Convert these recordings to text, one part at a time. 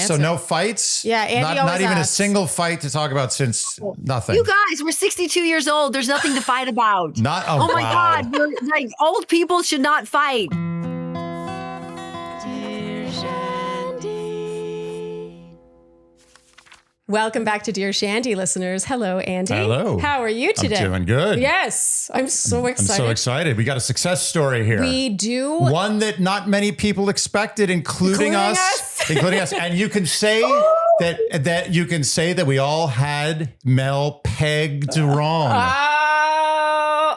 So no fights? Yeah, Andy Not always even a asks. single fight to talk about since nothing. You guys, we're 62 years old. There's nothing to fight about. Oh my wow. God. We're, like, old people should not fight. Dear Shandy. Welcome back to Dear Shandy listeners. Hello, Andy. Hello. How are you today? I'm doing good. Yes, I'm so excited. I'm so excited. We got a success story here. We do. One that not many people expected, including us. Including us. And you can say that you can say that we all had Mel pegged wrong.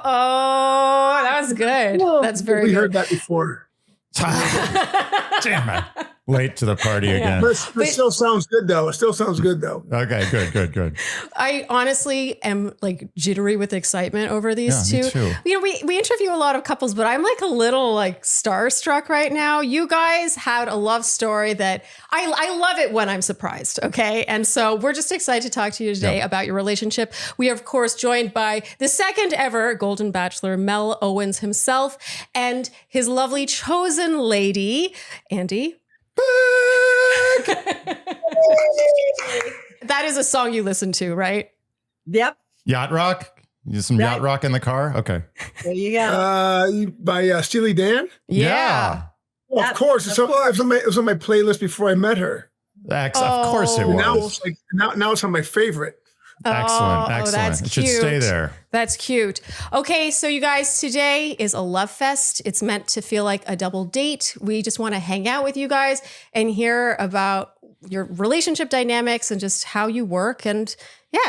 Oh, that was good. That's very We good. heard that before. Damn it. Late to the party again. But it still sounds good, though. It still sounds good, though. Okay, good. I honestly am like jittery with excitement over these Yeah, two. me too. You know, we interview a lot of couples, but I'm like a little like starstruck right now. You guys had a love story that I love it when I'm surprised. Okay. And so we're just excited to talk to you today about your relationship. We are, of course, joined by the second ever Golden Bachelor, Mel Owens himself, and his lovely chosen lady, Andy. That is a song you listen to, right? Yep. Yacht rock? Some yacht rock in the car? Okay. There you go. By Steely Dan? Yeah. Well, of course. It was on my playlist before I met her. Of course it And now was. it's now it's on my favorite. Excellent. That's It cute. should stay there. That's cute. Okay, so you guys, today is a love fest. It's meant to feel like a double date. We just want to hang out with you guys and hear about your relationship dynamics and just how you work and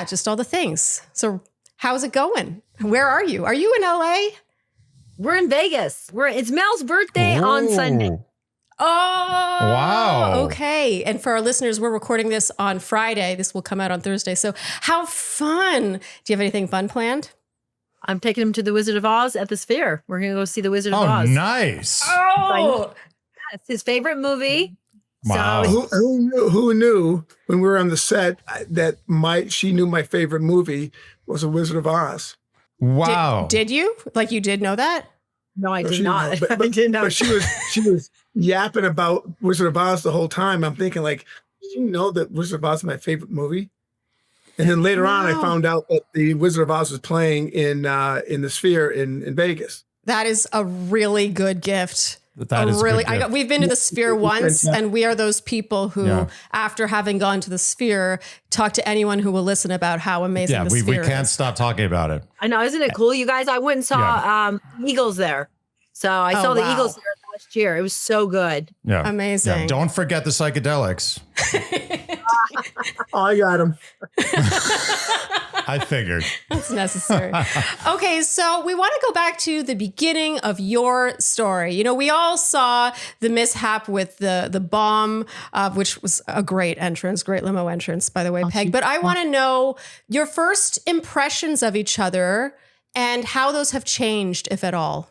just all the things. So how's it going? Where are you? Are you in LA? We're in Vegas. It's Mel's birthday on Sunday. Oh, Wow. Okay. And for our listeners, we're recording this on Friday. This will come out on Thursday. So how fun. Do you have anything fun planned? I'm taking him to the Wizard of Oz at the Sphere. We're going to go see the Wizard of Oh, Oz. nice. Oh, It's his favorite movie. Wow. So Who knew when we were on the set that she knew my favorite movie was a Wizard of Oz. Wow. Did you? Like you did know that? no, I Or did she not. didn't know, I did not. But she was yapping about Wizard of Oz the whole time. I'm thinking, like, did you know that Wizard of Oz is my favorite movie? And then later on, I Wow. found out that the Wizard of Oz was playing in the Sphere in Vegas. That is a really good gift. That is a good gift. We've been to the Sphere once, Yeah. and we are those people who, after having gone to the Sphere, talk to anyone who will listen about how amazing Yeah, the we Sphere can't is. stop talking about it. I know, isn't it cool? You guys, I went and saw Eagles there. So I saw the wow. Eagles there last year. It was so good. Yeah. Amazing. Yeah. Don't forget the psychedelics. Oh, I got him. I figured. That's necessary. Okay, so we want to go back to the beginning of your story. You know, we all saw the mishap with the bomb, which was a great limo entrance, by the way, Peg. But I want to know your first impressions of each other and how those have changed, if at all.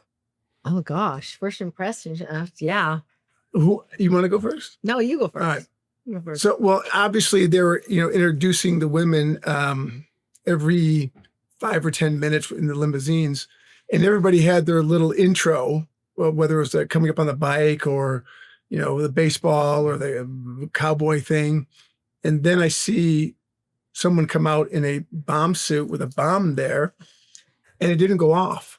Oh, gosh. First impression. Yeah. Who you want to go first? No, you go first. All right. You go first. So, well, obviously they were, introducing the women every 5 or 10 minutes in the limousines, and everybody had their little intro, whether it was coming up on the bike or, the baseball or the cowboy thing. And then I see someone come out in a bomb suit with a bomb there, and it didn't go off.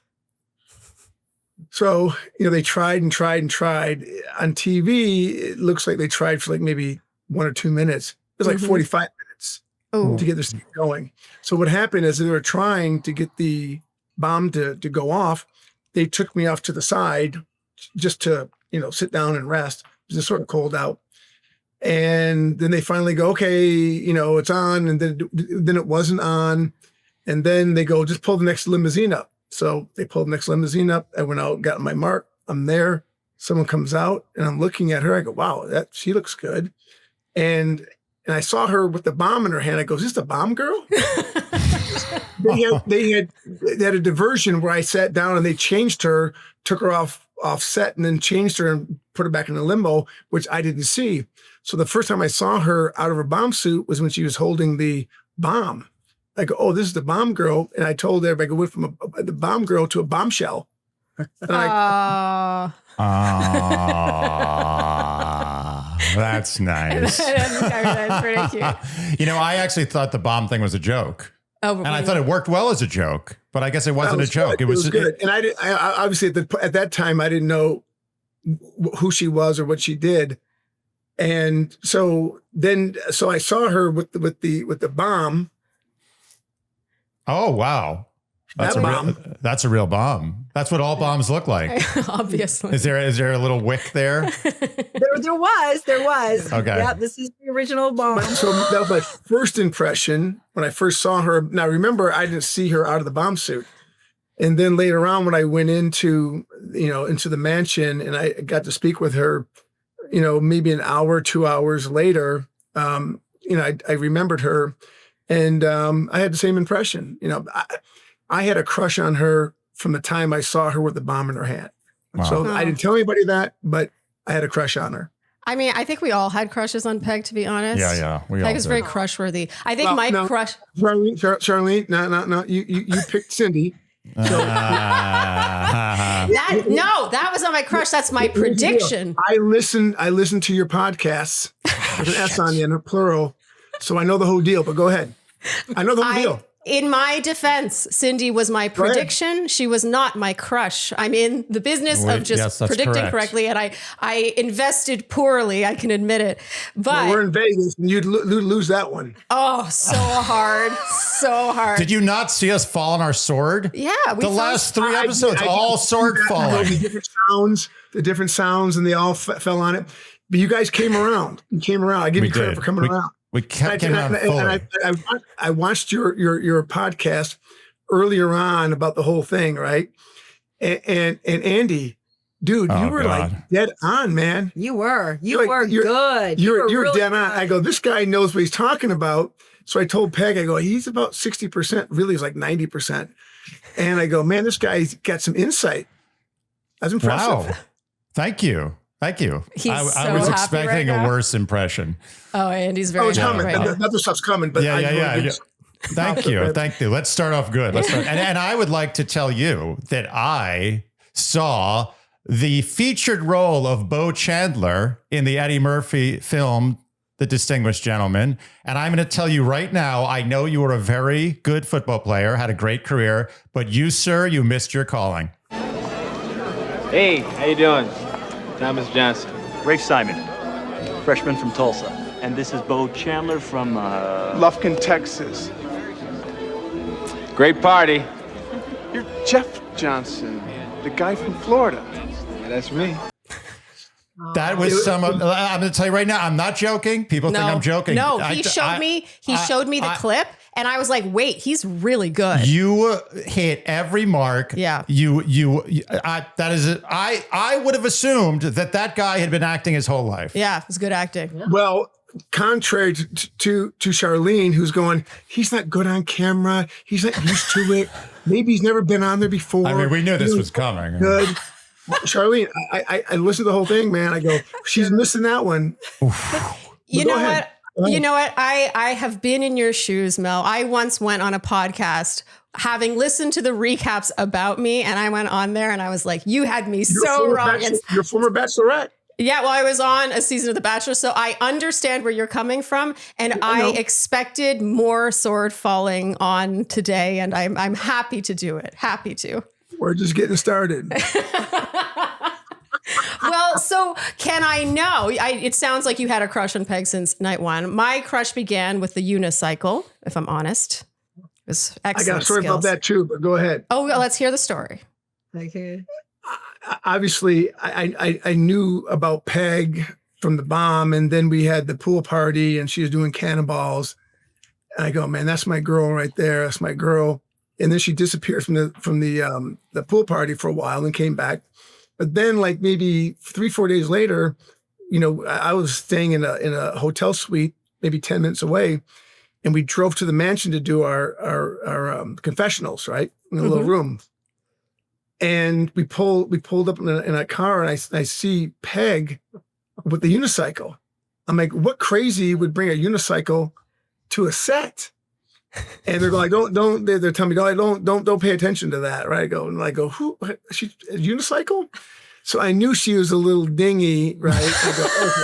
So, they tried and tried and tried. On TV, it looks like they tried for like maybe 1 or 2 minutes. It was like 45 minutes Oh, to get this thing going. So what happened is they were trying to get the bomb to go off. They took me off to the side just to, sit down and rest. It was just sort of cold out. And then they finally go, okay, it's on. And then it wasn't on. And then they go, just pull the next limousine up. So they pulled the next limousine up. I went out, got my mark. I'm there. Someone comes out and I'm looking at her. I go, wow, she looks good. And I saw her with the bomb in her hand. I go, is this the bomb girl? They had a diversion where I sat down and they changed her, took her off set and then changed her and put her back in the limo, which I didn't see. So the first time I saw her out of her bomb suit was when she was holding the bomb. I go, oh, this is the bomb girl. And I told everybody, I went from the bomb girl to a bombshell. And that's nice. That's pretty cute. You know, I actually thought the bomb thing was a joke. Oh, and I thought it worked well as a joke, but I guess it wasn't a joke. Good. It was good. And I obviously at that time, I didn't know who she was or what she did. And so I saw her with the bomb. Oh, wow. That's a real bomb. That's what all bombs look like. Obviously. Is there a little wick there? There was. Okay. Yeah, this is the original bomb. So that was my first impression when I first saw her. Now, remember, I didn't see her out of the bomb suit. And then later on, when I went into the mansion and I got to speak with her, maybe an hour, 2 hours later, I remembered her and I had the same impression. I had a crush on her from the time I saw her with the bomb in her hand. Wow. So I didn't tell anybody that, but I had a crush on her. I mean, I think we all had crushes on Peg, to be honest. Yeah. Peg is very crush-worthy. I think crush. Charlene, no. You picked Cindy. So. That was not my crush. That's my prediction. I listen to your podcasts with an S on the end, plural. So I know the whole deal, but go ahead. I know the whole deal. In my defense, Cindy was my prediction. She was not my crush. I'm in the business of just predicting correctly, and I invested poorly. I can admit it. But we're in Vegas, and you'd lose that one. Oh, so hard. Did you not see us fall on our sword? Yeah. The last 3 episodes, all sword falling. The different sounds, and they all fell on it. But you guys came around. I give you credit for coming around. We came around fully. I watched your podcast earlier on about the whole thing, right? And Andy, dude, you were like dead on, man. You were good. You're really dead on. I go, this guy knows what he's talking about. So I told Peg, I go, he's about 60%. Really, he's like 90%. And I go, man, this guy's got some insight. That's impressive. Wow. Thank you. I was expecting a worse impression. Oh, Andy's very it's coming. Another stuff's coming. But yeah. Thank you. Let's start off good. And I would like to tell you that I saw the featured role of Bo Chandler in the Eddie Murphy film, The Distinguished Gentleman. And I'm going to tell you right now, I know you were a very good football player, had a great career, but you, sir, you missed your calling. Hey, how you doing? Thomas Johnson. Rafe Simon, freshman from Tulsa. And this is Bo Chandler from... Lufkin, Texas. Great party. You're Jeff Johnson, the guy from Florida. Yeah, that's me. That was I'm going to tell you right now, I'm not joking. People think I'm joking. No, he showed me the clip. And I was like, wait, he's really good. You hit every mark. Yeah. I would have assumed that guy had been acting his whole life. Yeah, it was good acting. Well, contrary to Charlene, who's going, he's not good on camera. He's not used to it. Maybe he's never been on there before. I mean, we knew this was coming. Good. Charlene, I listened to the whole thing, man. I go, she's missing that one. You know what? You know what? I have been in your shoes, Mel. I once went on a podcast having listened to the recaps about me, and I went on there and I was like, you had me so wrong. Your former bachelorette. Yeah, well, I was on a season of The Bachelor, so I understand where you're coming from, and I expected more sword falling on today, and I'm happy to do it. Happy to. We're just getting started. Well, so can I know? It sounds like you had a crush on Peg since night one. My crush began with the Unicycle, if I'm honest. It was excellent. I got a story about that too, but go ahead. Oh, let's hear the story. Okay. Obviously, I knew about Peg from the bomb, and then we had the pool party, and she was doing cannonballs. And I go, man, that's my girl right there. That's my girl. And then she disappeared from the pool party for a while and came back. But then, like maybe 3-4 days later, I was staying in a hotel suite, maybe 10 minutes away, and we drove to the mansion to do our confessionals, right, in a little room. And we pulled up in a car, and I see Peg with the unicycle. I'm like, what crazy would bring a unicycle to a set? And they're like, they're telling me, don't pay attention to that, right? I go, who? She a unicycle? So I knew she was a little dingy, right? I go, okay.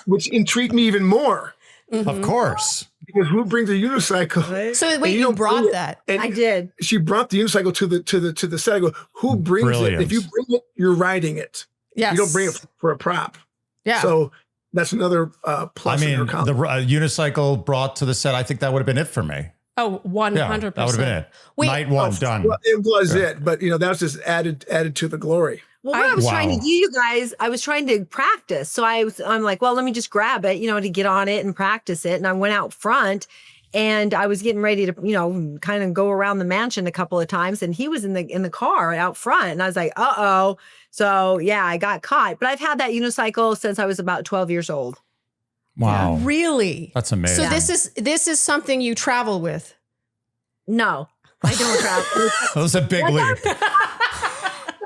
which intrigued me even more. Of course. Because who brings a unicycle? So wait, you brought that? And I did. She brought the unicycle to the set. I go, who brings Brilliant. it? If you bring it, you're riding it. Yes. You don't bring it for a prop. Yeah. So that's another plus. I mean, in her the comment. unicycle brought to the set, I think that would have been it for me. Oh, 100%. Yeah, that would have been it. Wait, Night one, done. Well, it was it, but that was just added to the glory. Well, what I was trying to Wow. do, you guys, I was trying to practice. So I'm like, well, let me just grab it, to get on it and practice it. And I went out front and I was getting ready to, kind of go around the mansion a couple of times. And he was in the car out front. And I was like, uh-oh. So yeah, I got caught. But I've had that unicycle since I was about 12 years old. Wow. Really? That's amazing. So this is something you travel with? No, I don't travel. That was a big leap.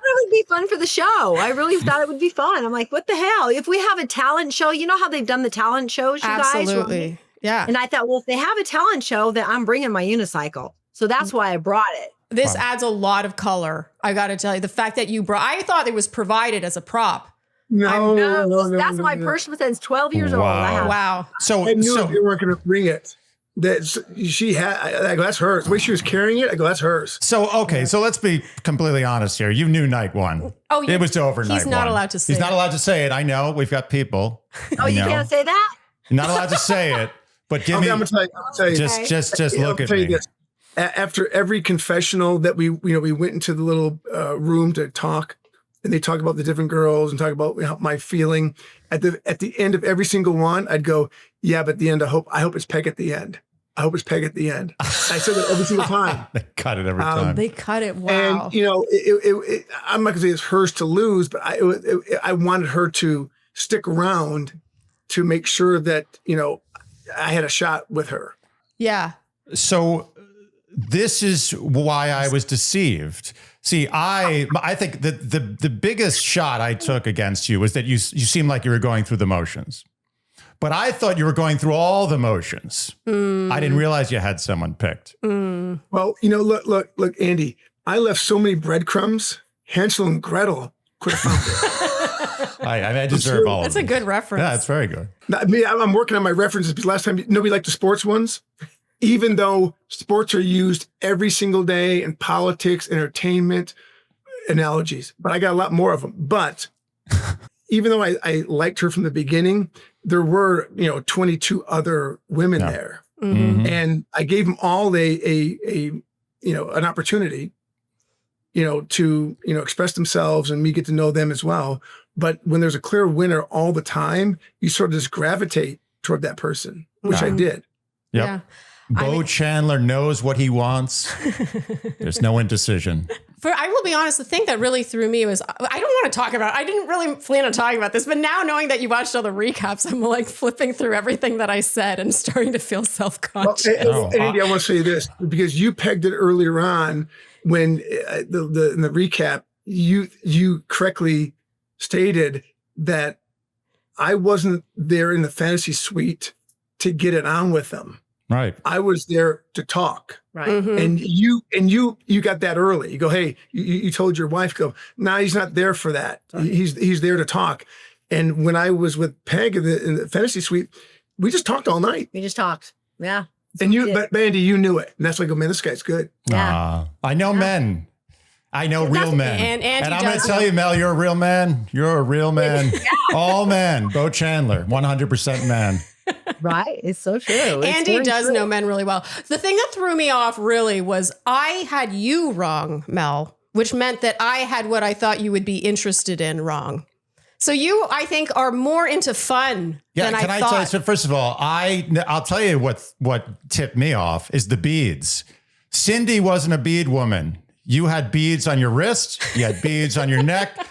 It would be fun for the show. I really thought it would be fun. I'm like, what the hell? If we have a talent show, you know how they've done the talent shows, you guys? Absolutely. Yeah. And I thought, well, if they have a talent show, then I'm bringing my unicycle. So that's why I brought it. This adds a lot of color. I got to tell you, the fact that I thought it was provided as a prop. No, That's my person since 12 years old. Wow. Wow. So, I knew they weren't going to bring it. That she had. I go, that's hers. The way she was carrying it, I go, that's hers. okay. So let's be completely honest here. You knew night one. Oh, it was over night He's not one. allowed to say He's not it. allowed to say it. I know. We've got people. Oh, you can't say that? You're not allowed to say it. But give Okay, me. I'm gonna tell you. Just I'll look at tell you me. this. After every confessional that we went into the little room to talk, and they talk about the different girls and talk about my feeling. At the end of every single one, I'd go, yeah, but at the end, I hope it's Peg at the end. I hope it's Peg at the end. I said that every single time. They cut it every time. They cut it. Wow. And I'm not gonna say it's hers to lose, but I wanted her to stick around to make sure that I had a shot with her. Yeah. So this is why I was deceived. See, I think that the biggest shot I took against you was that you seemed like you were going through the motions. But I thought you were going through all the motions. I didn't realize you had someone picked. Well, look, Andy, I left so many breadcrumbs. Hansel and Gretel could have found it. I deserve all That's of a them. good reference. Yeah, it's very good. I mean, I'm working on my references because last time nobody liked the sports ones, even though sports are used every single day in politics, entertainment, analogies. But I got a lot more of them. But even though I liked her from the beginning, there were 22 other women there, and I gave them all an opportunity, to express themselves and me get to know them as well. But when there's a clear winner all the time, you sort of just gravitate toward that person, which I did. Yep. Yeah. Bo Chandler knows what he wants. There's no indecision. I will be honest, the thing that really threw me was, I don't want to talk about it. I didn't really plan on talking about this, but now knowing that you watched all the recaps, I'm like flipping through everything that I said and starting to feel self-conscious. Well, Andy, I want to say this because you pegged it earlier on when in the recap, you correctly stated that I wasn't there in the fantasy suite to get it on with them. Right. I was there to talk. Right. And you got that early. You go, hey, you told your wife, nah, he's not there for that. He's there to talk. And when I was with Peg in the fantasy suite, we just talked all night. We just talked. Yeah. And but Andy, you knew it. And that's why I go, man, this guy's good. Yeah. I know men. I know real men. And I'm going to tell you, Mel, you're a real man. You're a real man. All men. Bo Chandler, 100% man. Right. It's so true. Andy does know men really well. The thing that threw me off really was I had you wrong, Mel, which meant that I had what I thought you would be interested in wrong. So you, I think, are more into fun than I thought. Can I tell you? So first of all, I'll tell you what tipped me off is the beads. Cindy wasn't a bead woman. You had beads on your wrist. You had beads on your neck.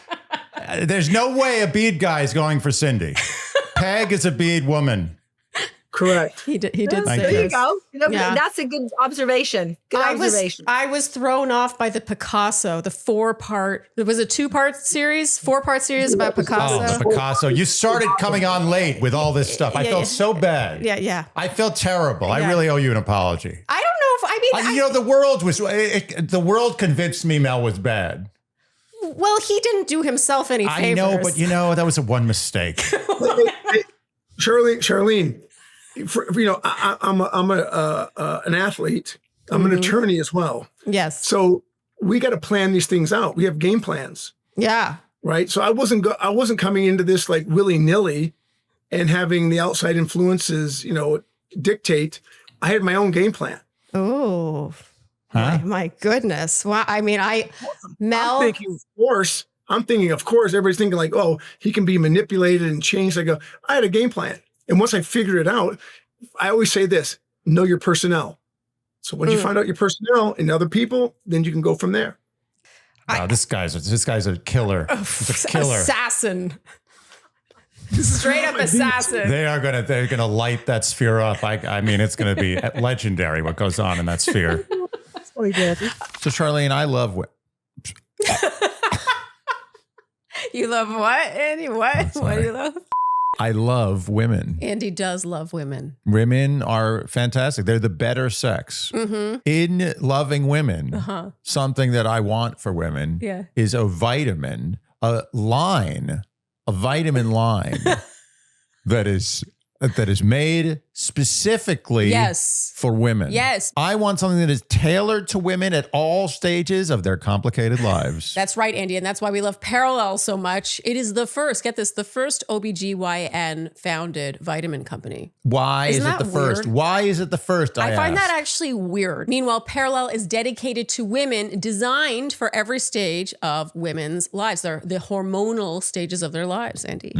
There's no way a bead guy is going for Cindy. Peg is a bead woman. Correct. He did There say you go. Yeah. That's a good observation. Good observation. I was thrown off by the Picasso, the 4-part. It was a 2-part series, 4-part series about Picasso. Oh, the Picasso. You started coming on late with all this stuff. I felt so bad. Yeah. I felt terrible. I Yeah. really owe you an apology. I don't know if, the world convinced me Mel was bad. well, he didn't do himself any favors. I know, but that was a one mistake. Charlene, I'm an athlete. I'm an attorney as well. Yes. So we got to plan these things out. We have game plans. Yeah. Right. So I wasn't coming into this like willy nilly and having the outside influences, dictate. I had my own game plan. Oh, Huh? my goodness. Wow. I mean, Mel. I'm thinking, of course, everybody's thinking like, oh, he can be manipulated and changed. I had a game plan. And once I figured it out, I always say this, know your personnel. So once you find out your personnel and other people, then you can go from there. Wow, this guy's a killer. He's a killer. Assassin. Straight up assassin. They're gonna light that sphere up. I mean, it's gonna be legendary what goes on in that sphere. Oh, he did. So Charlene, I love You love what, Andy? What? What do you love? I love women. Andy does love women. Women are fantastic. They're the better sex. Mm-hmm. In loving women, something that I want for women is a vitamin line that is made specifically for women. Yes. I want something that is tailored to women at all stages of their complicated lives. That's right, Andy. And that's why we love Parallel so much. It is the first OBGYN founded vitamin company. Why is it the first? Why is it the first? I find that actually weird. Meanwhile, Parallel is dedicated to women, designed for every stage of women's lives. They're the hormonal stages of their lives, Andy.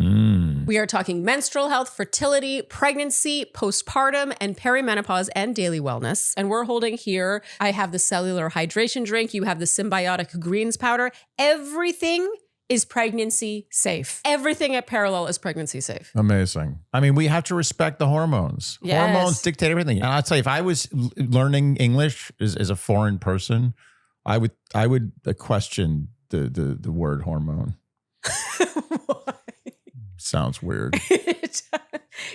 We are talking menstrual health, fertility, pregnancy, postpartum, and perimenopause and daily wellness. And we're holding here, I have the cellular hydration drink. You have the symbiotic greens powder. Everything is pregnancy safe. Everything at Parallel is pregnancy safe. Amazing. I mean, we have to respect the hormones. Yes. Hormones dictate everything. And I'll tell you, if I was learning English as a foreign person, I would question the word hormone. Why? Sounds weird.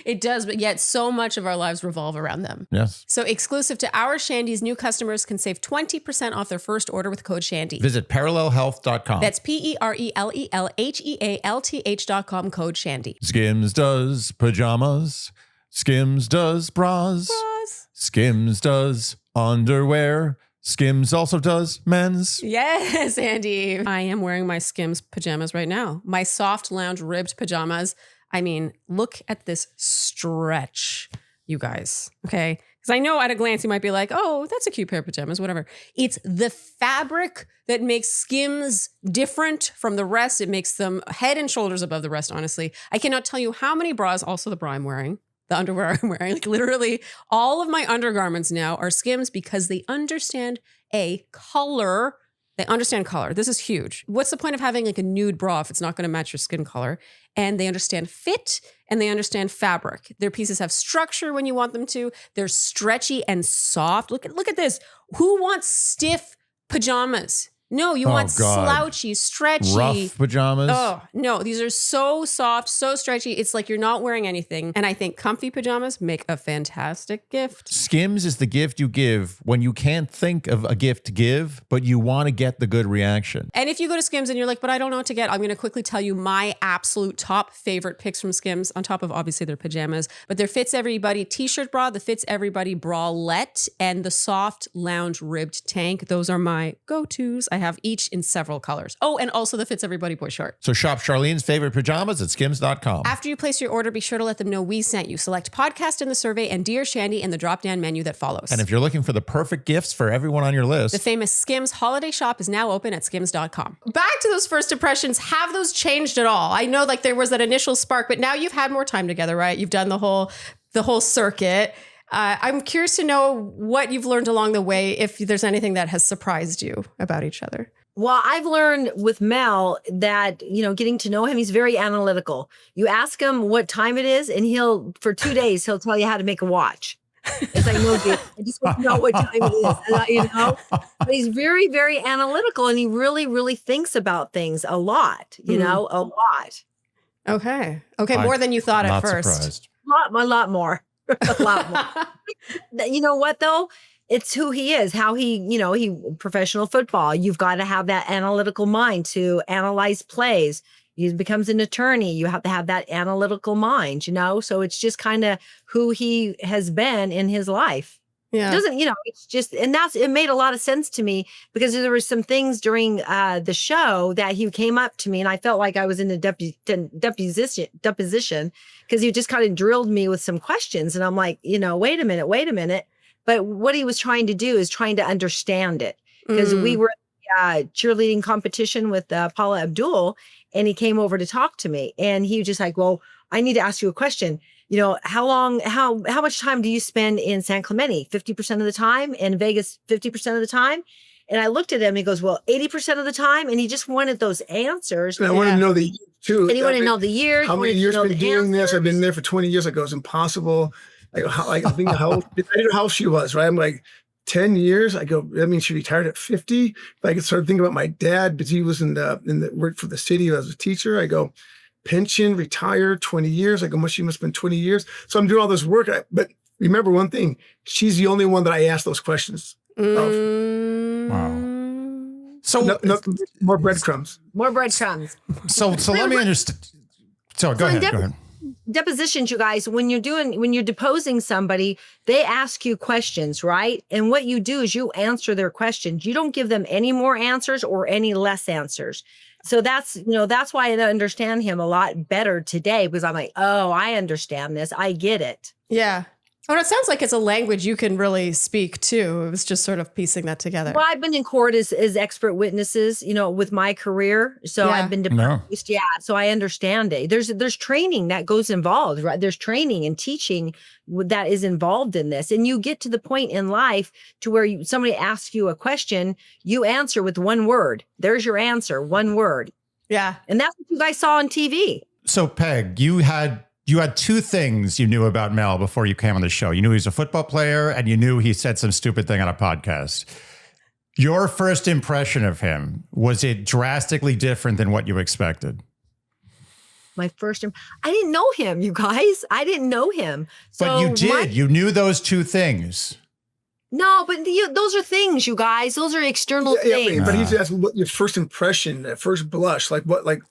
It does, but yet so much of our lives revolve around them. Yes. So exclusive to our Shandies, new customers can save 20% off their first order with code Shandy. Visit parallelhealth.com. That's PERELELHEALTH.com, code Shandy. Skims does pajamas. Skims does bras. Skims does underwear. Skims also does men's. Yes, Andy. I am wearing my Skims pajamas right now. My soft lounge ribbed pajamas. I mean, look at this stretch, you guys. Okay. Because I know at a glance you might be like, oh, that's a cute pair of pajamas, whatever. It's the fabric that makes Skims different from the rest. It makes them head and shoulders above the rest, honestly. I cannot tell you how many bras, also the bra I'm wearing, the underwear I'm wearing, like literally all of my undergarments now are Skims because they understand color. They understand color. This is huge. What's the point of having like a nude bra if it's not going to match your skin color? And they understand fit and they understand fabric. Their pieces have structure when you want them to. They're stretchy and soft. Look at this. Who wants stiff pajamas? No, you want slouchy, stretchy. Rough pajamas. Oh, no. These are so soft, so stretchy. It's like you're not wearing anything. And I think comfy pajamas make a fantastic gift. Skims is the gift you give when you can't think of a gift to give, but you want to get the good reaction. And if you go to Skims and you're like, but I don't know what to get, I'm going to quickly tell you my absolute top favorite picks from Skims, on top of obviously their pajamas, but their Fits Everybody t-shirt bra, the Fits Everybody bralette, and the soft lounge ribbed tank. Those are my go-tos. I have each in several colors. Oh, and also the Fits Everybody boy short. So shop Charlene's favorite pajamas at skims.com. After you place your order, be sure to let them know we sent you. Select podcast in the survey and Dear Shandy in the drop-down menu that follows. And if you're looking for the perfect gifts for everyone on your list, the famous Skims holiday shop is now open at skims.com. Back to those first impressions. Have those changed at all? I know like there was that initial spark, but now you've had more time together, right? You've done the whole circuit. I'm curious to know what you've learned along the way, if there's anything that has surprised you about each other. Well, I've learned with Mel that, getting to know him, he's very analytical. You ask him what time it is, and for 2 days, he'll tell you how to make a watch. It's like, no, dude, I just want to know what time it is. But he's very, very analytical, and he really, really thinks about things a lot, a lot. Okay. More than you thought at first. Surprised. A lot more. A lot more. You know what, though? It's who he is, how he professional football. You've got to have that analytical mind to analyze plays. He becomes an attorney. You have to have that analytical mind, so it's just kind of who he has been in his life. Yeah. It doesn't, it's just, and it made a lot of sense to me because there were some things during the show that he came up to me and I felt like I was in a deposition because he just kind of drilled me with some questions. And I'm like, wait a minute. But what he was trying to do is trying to understand it because we were cheerleading competition with Paula Abdul, and he came over to talk to me, and he was just like, well, I need to ask you a question. How much time do you spend in San Clemente? 50% of the time, in Vegas 50% of the time? And I looked at him, he goes, well, 80% of the time. And he just wanted those answers. And I wanted to know the years too. And he wanted to know the years. How many years been doing this? I've been there for 20 years. I go, it's impossible. I go, I think how old she was, right? I'm like, 10 years. I go, that means she retired at 50. But I could start thinking about my dad, because he was in the worked for the city as a teacher. I go, pension, retired, 20 years. I go, well, she must have been 20 years. So I'm doing all this work. But remember one thing, she's the only one that I asked those questions of. Wow. So no, more breadcrumbs. More breadcrumbs. So let me understand. So go ahead. Depositions, you guys, when you're deposing somebody, they ask you questions, right? And what you do is you answer their questions. You don't give them any more answers or any less answers. So that's why I understand him a lot better today, because I'm like, oh, I understand this. I get it. Yeah. Oh, it sounds like it's a language you can really speak too. It was just sort of piecing that together. Well, I've been in court as expert witnesses, with my career. So I've been deposed. Yeah. So I understand it. There's training that goes involved, right? There's training and teaching that is involved in this. And you get to the point in life to where somebody asks you a question, you answer with one word. There's your answer, one word. Yeah. And that's what you guys saw on TV. So Peg, you had two things you knew about Mel before you came on the show. You knew he was a football player, and you knew he said some stupid thing on a podcast. Your first impression of him, was it drastically different than what you expected? I didn't know him, you guys. I didn't know him. So but you did. You knew those two things. No, but those are things, you guys. Those are external things. Yeah, but he's asking what your first impression, first blush, like what, like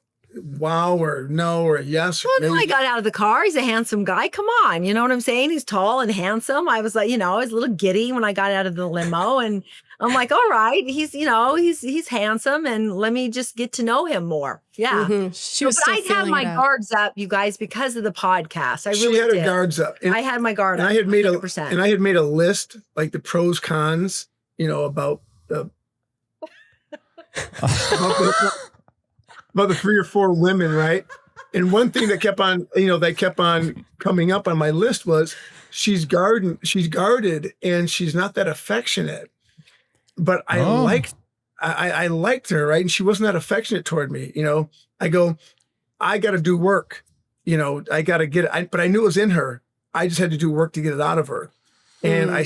wow or no or yes. Well, I got out of the car. He's a handsome guy. Come on. You know what I'm saying? He's tall and handsome. I was like, I was a little giddy when I got out of the limo, and I'm like, all right, he's handsome, and let me just get to know him more. Yeah. Mm-hmm. But I had my guards up, you guys, because of the podcast. She had her guards up. And I had my guard up. I had made 100%. And I had made a list, like the pros, cons, about about the 3 or 4 women, right? And one thing that kept on coming up on my list was she's guarded and she's not that affectionate. But I liked her, right? And she wasn't that affectionate toward me. I go, I got to do work. I got to get it. But I knew it was in her. I just had to do work to get it out of her. And I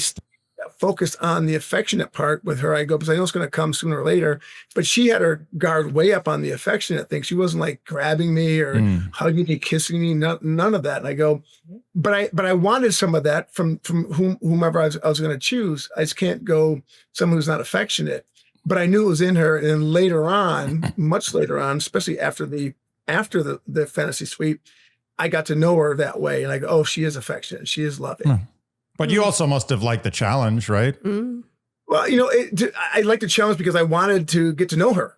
focused on the affectionate part with her. I go, because I know it's going to come sooner or later. But she had her guard way up on the affectionate thing. She wasn't like grabbing me or hugging me, kissing me, none of that. And I go, but I wanted some of that from whomever I was going to choose. I just can't go someone who's not affectionate. But I knew it was in her. And then later on, much later on, especially after the fantasy suite, I got to know her that way. And I go, oh, she is affectionate. She is loving. But you also must have liked the challenge, right? Well, I liked the challenge because I wanted to get to know her,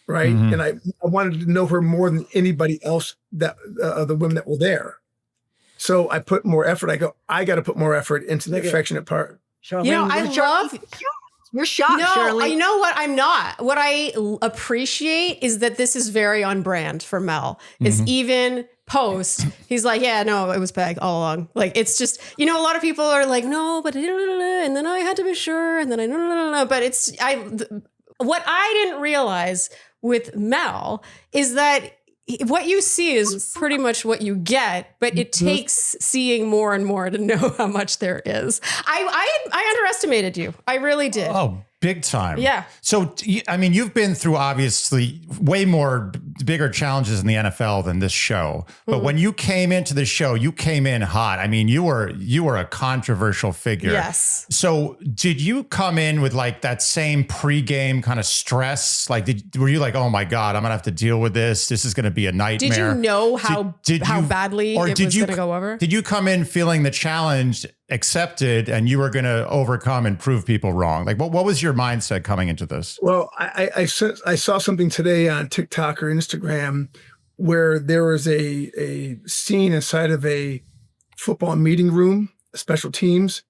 right? And I wanted to know her more than anybody else that the women that were there. So I put more effort. I go, I got to put more effort into the affectionate part. Charlene, you're shocked, no, Shirley. You know what? I'm not. What I appreciate is that this is very on brand for Mel. Is even post, he's like, yeah, no, it was Peg all along. Like, it's just, a lot of people are like, no, but and then I had to be sure, and then I no. But what I didn't realize with Mel is that what you see is pretty much what you get, but it takes seeing more and more to know how much there is. I underestimated you. I really did. Oh, Big time. Yeah. So, I mean, you've been through obviously way more bigger challenges in the NFL than this show. But when you came into the show, you came in hot. I mean, you were a controversial figure. Yes. So did you come in with like that same pregame kind of stress? Like, were you like, oh my God, I'm gonna have to deal with this. This is gonna be a nightmare. Did you know how badly it was going to go over? Did you come in feeling the challenge accepted and you were going to overcome and prove people wrong? Like, what was your mindset coming into this? Well, I saw something today on TikTok or Instagram where there was a scene inside of a football meeting room, special teams,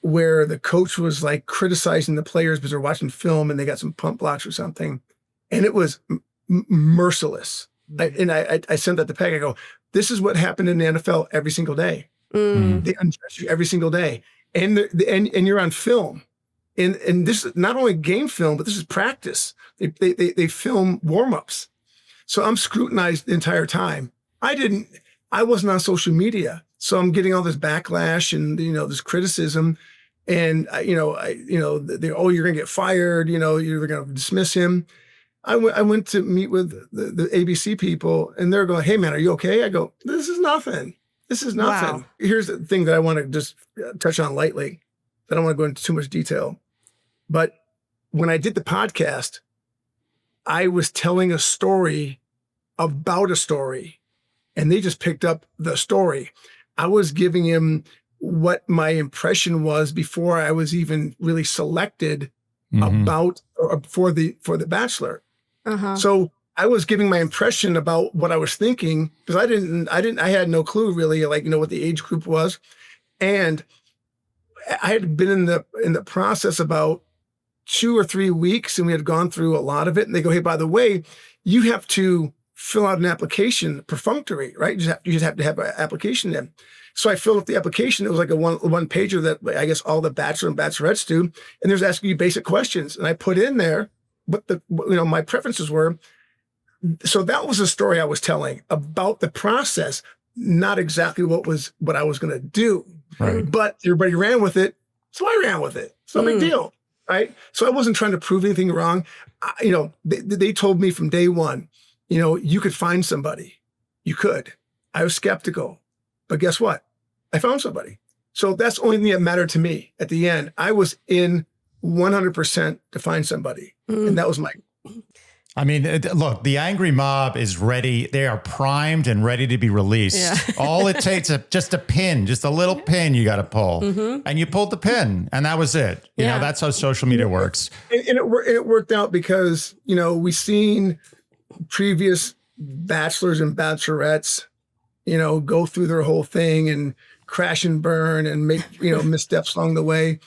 where the coach was like criticizing the players because they're watching film and they got some pump blocks or something. And it was merciless. I sent that to Peg. I go, this is what happened in the NFL every single day. They undress you every single day, and and you're on film, and this is not only game film, but this is practice. They film warm-ups, so I'm scrutinized the entire time. I wasn't on social media, so I'm getting all this backlash and this criticism, and you're gonna get fired, you're gonna dismiss him. I went to meet with the ABC people, and they're going, hey man, are you okay? I go, this is nothing. This is nothing. Wow. Here's the thing that I want to just touch on lightly. I don't want to go into too much detail. But when I did the podcast, I was telling a story about a story, and they just picked up the story. I was giving him what my impression was before I was even really selected about or for the Bachelor. So I was giving my impression about what I was thinking because I had no clue really, what the age group was. And I had been in the process about 2 or 3 weeks, and we had gone through a lot of it. And they go, hey, by the way, you have to fill out an application, perfunctory, right? You just have to have an application in. So I filled up the application. It was like a one pager that I guess all the Bachelor and Bachelorettes do. And there's asking you basic questions. And I put in there what my preferences were. So that was the story I was telling about the process, not exactly what I was going to do. Right. But everybody ran with it. So I ran with it. It's no big deal. Right. So I wasn't trying to prove anything wrong. They told me from day one, you could find somebody. You could. I was skeptical. But guess what? I found somebody. So that's the only thing that mattered to me. At the end, I was in 100% to find somebody. And that was my... I mean, look, the angry mob is ready. They are primed and ready to be released. Yeah. All it takes is just a pin, just a little pin you got to pull. And you pulled the pin, and that was it. You know, that's how social media works. And it worked out because, we've seen previous bachelors and bachelorettes, go through their whole thing and crash and burn and make, missteps along the way.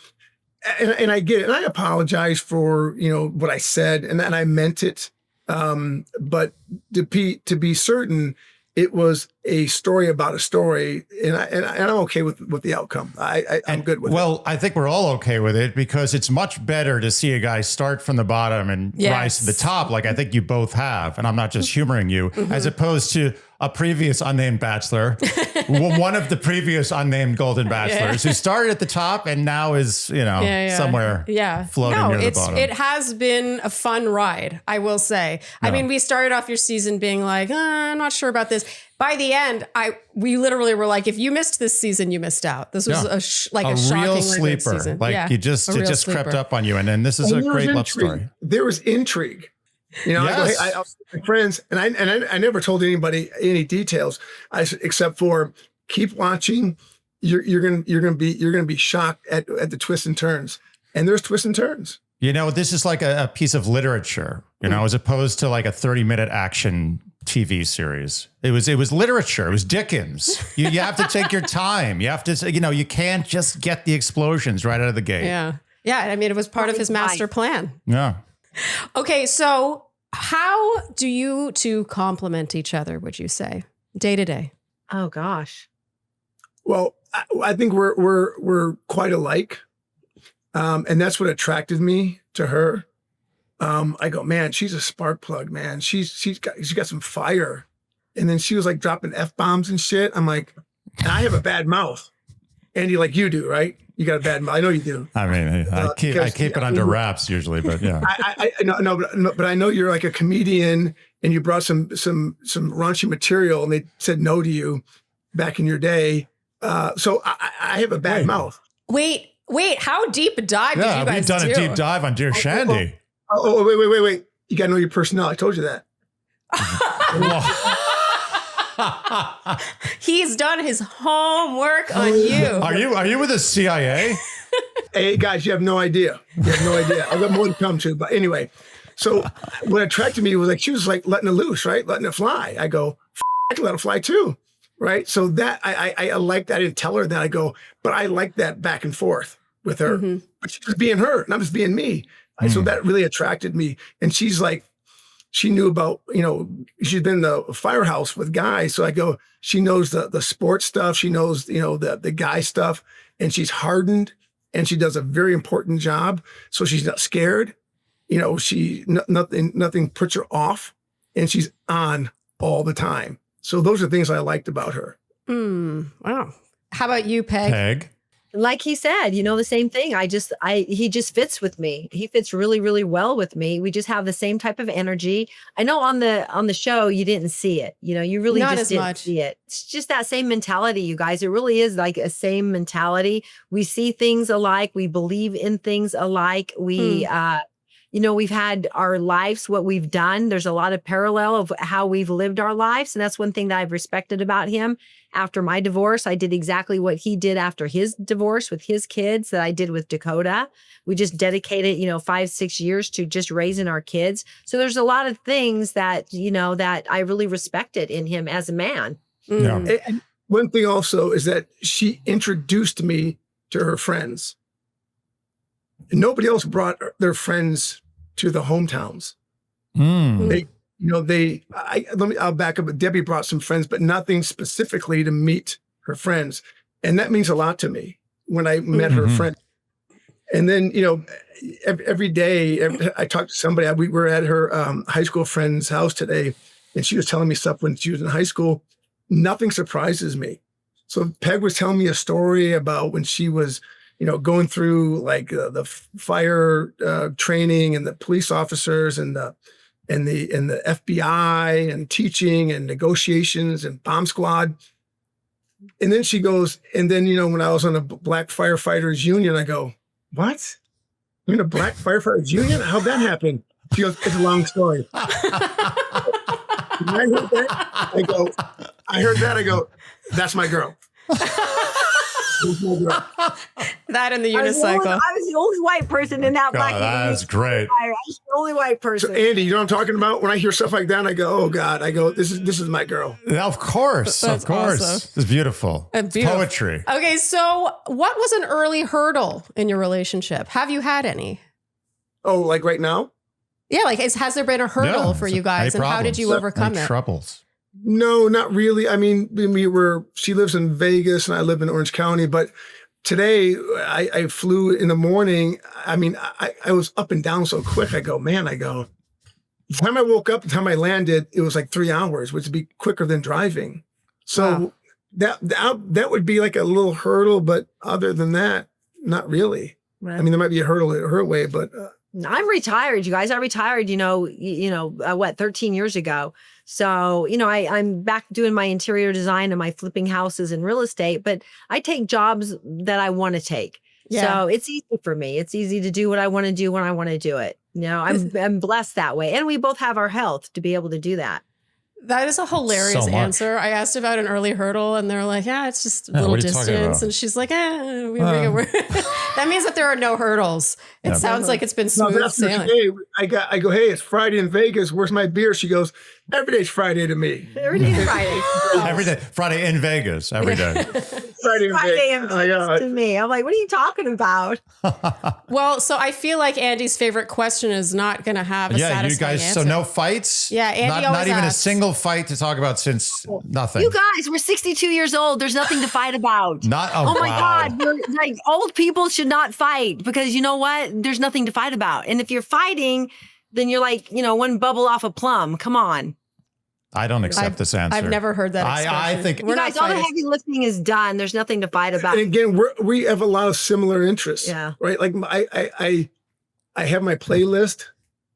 And I get it. And I apologize for, what I said, and I meant it. But to be certain, it was a story about a story, and I'm okay with the outcome. I'm good with it. Well, I think we're all okay with it because it's much better to see a guy start from the bottom and rise to the top, like I think you both have. And I'm not just humoring you, as opposed to a previous unnamed bachelor, one of the previous unnamed Golden Bachelors who started at the top and now is, somewhere floating near the bottom. It has been a fun ride, I will say. I mean, we started off your season being like, I'm not sure about this. By the end, we literally were like, if you missed this season, you missed out. This was a shockingly real good sleeper. season. Like it just crept up on you. And then this is a great love story. There was intrigue. I go, hey, I was with my friends, and I never told anybody any details, except for keep watching. You're gonna be shocked at the twists and turns, and there's twists and turns. This is like a piece of literature, as opposed to like a 30-minute action TV series. It was literature. It was Dickens. You have to take your time. You have to, you can't just get the explosions right out of the gate. Yeah. I mean, it was part of his master plan. Yeah. Okay, so how do you two complement each other, would you say, day to day? Oh gosh. Well, I think we're quite alike, and that's what attracted me to her. I go, man, she's a spark plug, man. She's got some fire, and then she was like dropping F-bombs and shit. I'm like, and I have a bad mouth, Andy, like you do, right? You got a bad mouth. I know you do. I mean, I keep it under wraps usually, but yeah. But I know you're like a comedian, and you brought some raunchy material, and they said no to you back in your day. So I have a bad mouth. Wait, how deep a dive did you guys do? We've done a deep dive on Dear Shandy. Wait. You got to know your personnel. I told you that. He's done his homework on you. Are you with the CIA? Hey guys, you have no idea. I've got more to come to, but anyway. So what attracted me was like she was like letting it loose, right? Letting it fly. I go, I can let it fly too, right? So that I like that. I didn't tell her that. I go, but I like that back and forth with her. Mm-hmm. But she was being her, and I was being me. Mm-hmm. So that really attracted me. And she's like, she knew about, she's been in the firehouse with guys. So I go, she knows the sports stuff. She knows, the guy stuff, and she's hardened, and she does a very important job. So she's not scared. Nothing puts her off, and she's on all the time. So those are things I liked about her. Wow. How about you, Peg? Like he said, the same thing. He just fits with me. He fits really, really well with me. We just have the same type of energy. I know on the show, you didn't see it. You really Not just as didn't much. see it. It's just that same mentality, you guys. It really is like a same mentality. We see things alike. We believe in things alike. We, we've had our lives, what we've done. There's a lot of parallel of how we've lived our lives. And that's one thing that I've respected about him. After my divorce, I did exactly what he did after his divorce with his kids that I did with Dakota. We just dedicated, 5-6 years to just raising our kids. So there's a lot of things that, that I really respected in him as a man. Yeah. And one thing also is that she introduced me to her friends. And nobody else brought their friends to the hometowns. I'll back up. Debbie brought some friends, but nothing specifically to meet her friends. And that means a lot to me when I met her friend. And then, every day I talked to somebody. We were at her high school friend's house today, and she was telling me stuff when she was in high school. Nothing surprises me. So Peg was telling me a story about when she was, going through like the fire training and the police officers and the FBI and teaching and negotiations and bomb squad. And then she goes, and then, when I was on a Black Firefighters Union, I go, what? You're in a Black Firefighters Union? How'd that happen? She goes, it's a long story. When I heard that, I go, that's my girl. That and the unicycle. I was the only white person in that black. That's great. I was the only white person. So Andy, you know what I'm talking about? When I hear stuff like that, I go, oh God, this is my girl. Of course. That's awesome. It's beautiful. And beautiful. Poetry. Okay, so what was an early hurdle in your relationship? Have you had any? Oh, like right now? Yeah, like has there been a hurdle for you guys, and how did you overcome it? Troubles. No, not really. I mean, she lives in Vegas and I live in Orange County, but today I flew in the morning. I mean, I was up and down so quick. The time I woke up, the time I landed, it was like 3 hours, which would be quicker than driving. So that would be like a little hurdle, but other than that, not really. Right. I mean, there might be a hurdle her way, but I'm retired, you guys. I retired, 13 years ago. So, I'm back doing my interior design and my flipping houses and real estate, but I take jobs that I want to take. Yeah. So it's easy for me. It's easy to do what I want to do when I want to do it. I'm blessed that way. And we both have our health to be able to do that. That is a hilarious answer. I asked about an early hurdle and they're like, yeah, it's just a little distance. And she's like, that means that there are no hurdles. It sounds like it's been smooth sailing. I go, hey, it's Friday in Vegas. Where's my beer? She goes, every day's Friday to me. Every day's Friday. Every day. Friday in Vegas. Every day. Friday in Vegas to me. I'm like, what are you talking about? Well, so I feel like Andy's favorite question is not going to have a satisfying you guys. answer. So no fights? Yeah, Andy always not even asks. a single fight to talk about since nothing. You guys, we're 62 years old. There's nothing to fight about. Oh my God. Like old people should not fight because you know what? There's nothing to fight about. And if you're fighting, then you're like, one bubble off a plum. Come on. I don't accept this answer. I've never heard that I expression. think You guys, all the heavy lifting is done. There's nothing to fight about. And again, we have a lot of similar interests. Yeah. Right. Like I have my playlist,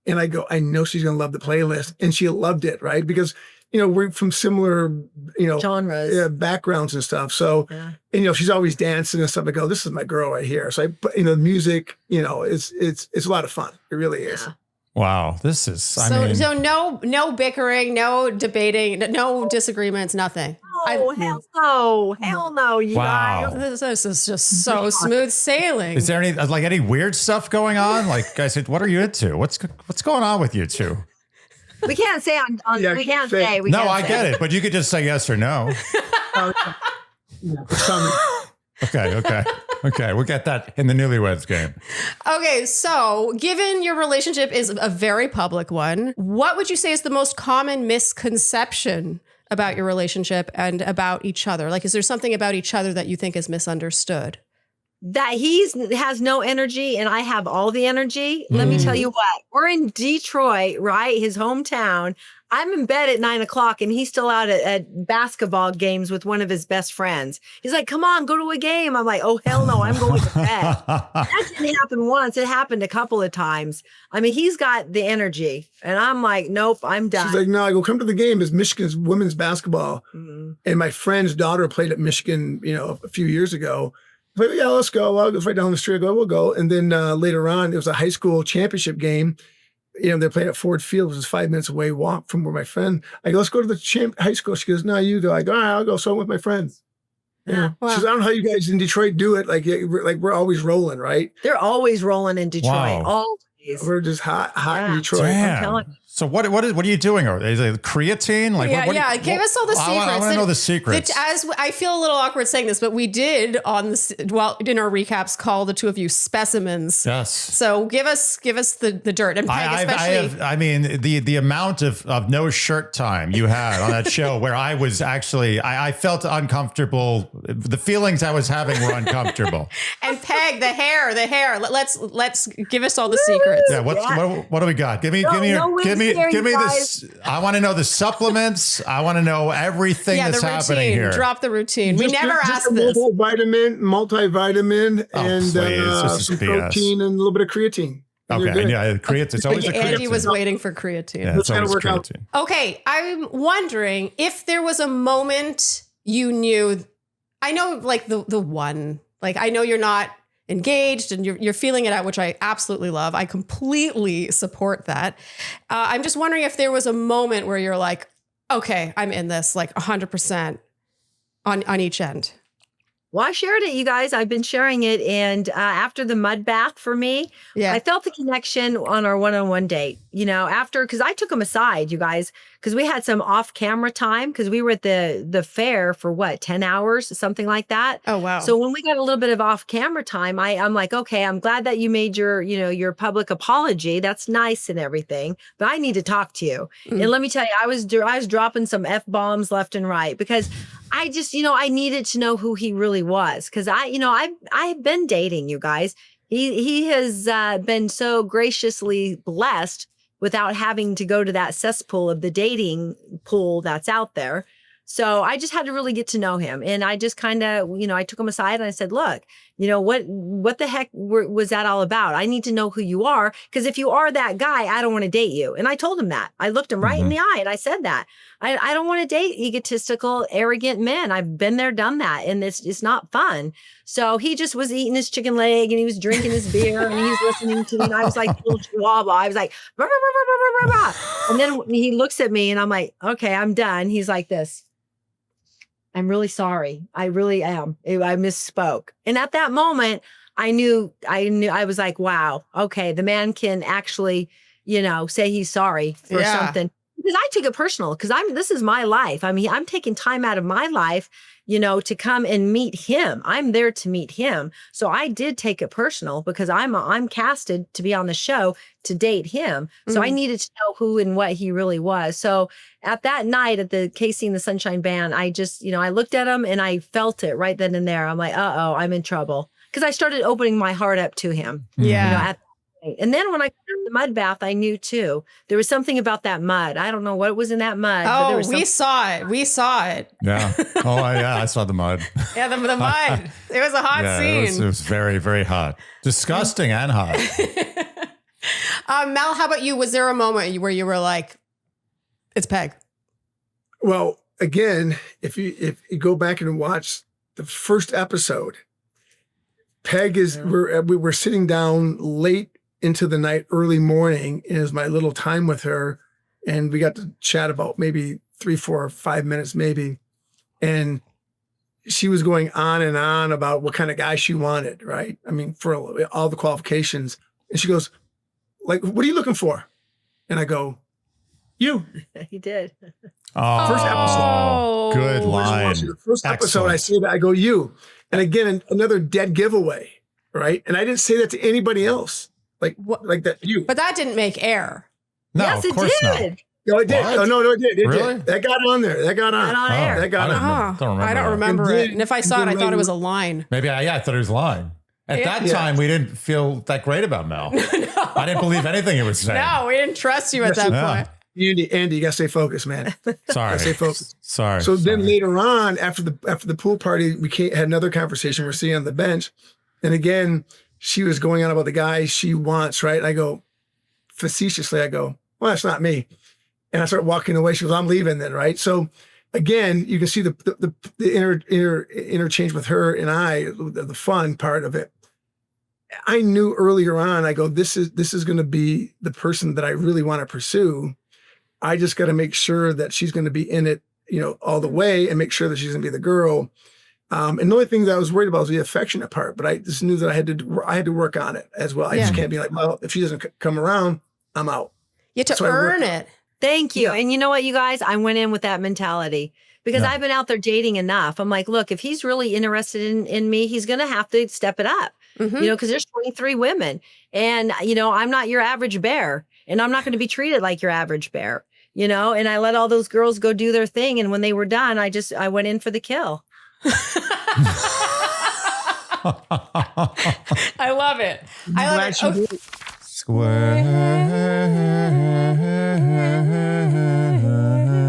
and I go, I know she's gonna love the playlist, and she loved it, right? Because we're from similar genres, backgrounds and stuff. So and she's always dancing and stuff. I go, this is my girl right here. So the music, it's a lot of fun. It really is. Yeah. Wow, this is. So no bickering, no debating, no disagreements, nothing. Oh, hell no, you Wow. guys. This is just so smooth sailing. Is there any weird stuff going on? Like, guys, what are you into? What's going on with you two? We can't say on Yeah, we can't say- say. We No, can't I say. get it, but you could just say yes or no. It's coming. Okay, we'll get that in the Newlyweds Game. Okay, so given your relationship is a very public one, what would you say is the most common misconception about your relationship and about each other? Like, is there something about each other that you think is misunderstood? That he has no energy and I have all the energy. Let me tell you what, we're in Detroit, right? His hometown. I'm in bed at 9 o'clock and he's still out at basketball games with one of his best friends. He's like, come on, go to a game. I'm like, oh, hell no, I'm going to bed. That didn't happen once. It happened a couple of times. I mean, he's got the energy and I'm like, nope, I'm done. She's like, no, I go, come to the game. It's Michigan's women's basketball. Mm-hmm. And my friend's daughter played at Michigan, a few years ago. I was like, yeah, let's go. Well, it's right down the street. I go, we'll go. And then later on, it was a high school championship game. They're playing at Ford Field, which is 5 minutes away walk from where my friend. I go, let's go to the high school. She goes, no, you go. I go, all right, I'll go. So I'm with my friends. Yeah. Wow. She says, I don't know how you guys in Detroit do it. Like we're always rolling, right? They're always rolling in Detroit. Wow. Always. We're just hot in Detroit. Damn. telling you. So what are you doing? Is it creatine? Like Give us all the secrets. I want to know the secrets. As I feel a little awkward saying this, but we did in our recaps call the two of you specimens. Yes. So give us the dirt and Peg especially. The amount of no shirt time you had on that show where I was actually I felt uncomfortable. The feelings I was having were uncomfortable. And Peg, the hair. Let's give us all the secrets. Yeah. What do we got? Give me this. I want to know the supplements. I want to know everything that's happening here. Drop the routine. We never asked a this. Multivitamin, and some protein and a little bit of creatine. And Okay. Yeah. Creatine. It's always a creatine. Andy was waiting for creatine. Yeah, it's always work out. creatine. Okay, I'm wondering if there was a moment you knew. I know, like the one. Like I know you're not engaged and you're feeling it out, which I absolutely love. I completely support that. I'm just wondering if there was a moment where you're like, okay, I'm in this, like 100% on each end. Well, I shared it, you guys. I've been sharing it. And after the mud bath for me, I felt the connection on our one-on-one date, because I took him aside, you guys, because we had some off-camera time because we were at the fair for 10 hours, something like that. Oh, wow. So when we got a little bit of off-camera time, I'm like, okay, I'm glad that you made your public apology. That's nice and everything, but I need to talk to you. Mm-hmm. And let me tell you, I was dropping some F-bombs left and right because I just, I needed to know who he really was. Cause I've been dating, you guys. He has been so graciously blessed without having to go to that cesspool of the dating pool that's out there. So I just had to really get to know him. And I just kind of, I took him aside and I said, look, what the heck was that all about? I need to know who you are. Because if you are that guy, I don't want to date you. And I told him that. I looked him right in the eye and I said that. I don't want to date egotistical, arrogant men. I've been there, done that. And it's not fun. So he just was eating his chicken leg and he was drinking his beer and he was listening to me. And I was like, little chihuahua. I was like, rah, rah, rah, rah, rah, rah. And then he looks at me and I'm like, okay, I'm done. He's like this. I'm really sorry. I really am. I misspoke. And at that moment, I knew I was like, wow, okay, the man can actually, say he's sorry for something. Because I took it personal because this is my life. I mean, I'm taking time out of my life, to come and meet him. I'm there to meet him. So I did take it personal because I'm casted to be on the show to date him. So I needed to know who and what he really was. So at that night at the KC and the Sunshine Band, I just, I looked at him and I felt it right then and there. I'm like, I'm in trouble. Because I started opening my heart up to him. Yeah. And then when I got in the mud bath, I knew too. There was something about that mud. I don't know what was in that mud. But there Oh, was we saw it. We saw it. Yeah. Oh, yeah. I saw the mud. Yeah, the mud. It was a hot Yeah, scene. it was very, very hot. Disgusting and hot. Mel, how about you? Was there a moment where you were like, it's Peg? Well, again, if you go back and watch the first episode, Peg is we were sitting down late into the night, early morning. It was my little time with her, and we got to chat about maybe 3, 4, 5 minutes, maybe. And she was going on and on about what kind of guy she wanted, right? I mean, for all the qualifications. And she goes, like, what are you looking for? And I go, you. He did. Oh, First episode. Good line. The first episode, I say that, I go, you. And again, another dead giveaway, right? And I didn't say that to anybody else. Like that, you. But that didn't make air. No, Yes, of it course did. not. No, it did. What? Oh, no, it did. It Really? did. That got on there. That got on. Got on air. That got on. Don't remember I don't that. remember And it. then- And if I saw it, I and then thought it was later- a line. Maybe I thought he was lying. At that time, we didn't feel that great about Mel. I didn't believe anything he was saying. No, we didn't trust you at that Yeah. point. Andy, you gotta stay focused, man. Sorry. Stay focused. Sorry. So then Sorry. later on, after the pool party, we had another conversation. We're sitting on the bench, and again, she was going on about the guy she wants, right? And I go, facetiously, I go, well, that's not me. And I start walking away. She goes, I'm leaving then, right? So again, you can see the interchange with her and I, the fun part of it. I knew earlier on, I go, this is going to be the person that I really want to pursue. I just got to make sure that she's going to be in it, all the way, and make sure that she's going to be the girl. And the only thing that I was worried about was the affectionate part, but I just knew that I had to work on it as well. I just can't be like, well, if she doesn't come around, I'm out. You have to So I worked earn on it. Thank you. Yeah. And you know what, you guys? I went in with that mentality because I've been out there dating enough. I'm like, look, if he's really interested in me, he's going to have to step it up, because there's 23 women and, I'm not your average bear and I'm not going to be treated like your average bear, and I let all those girls go do their thing. And when they were done, I went in for the kill. I love it. I love it. Oh,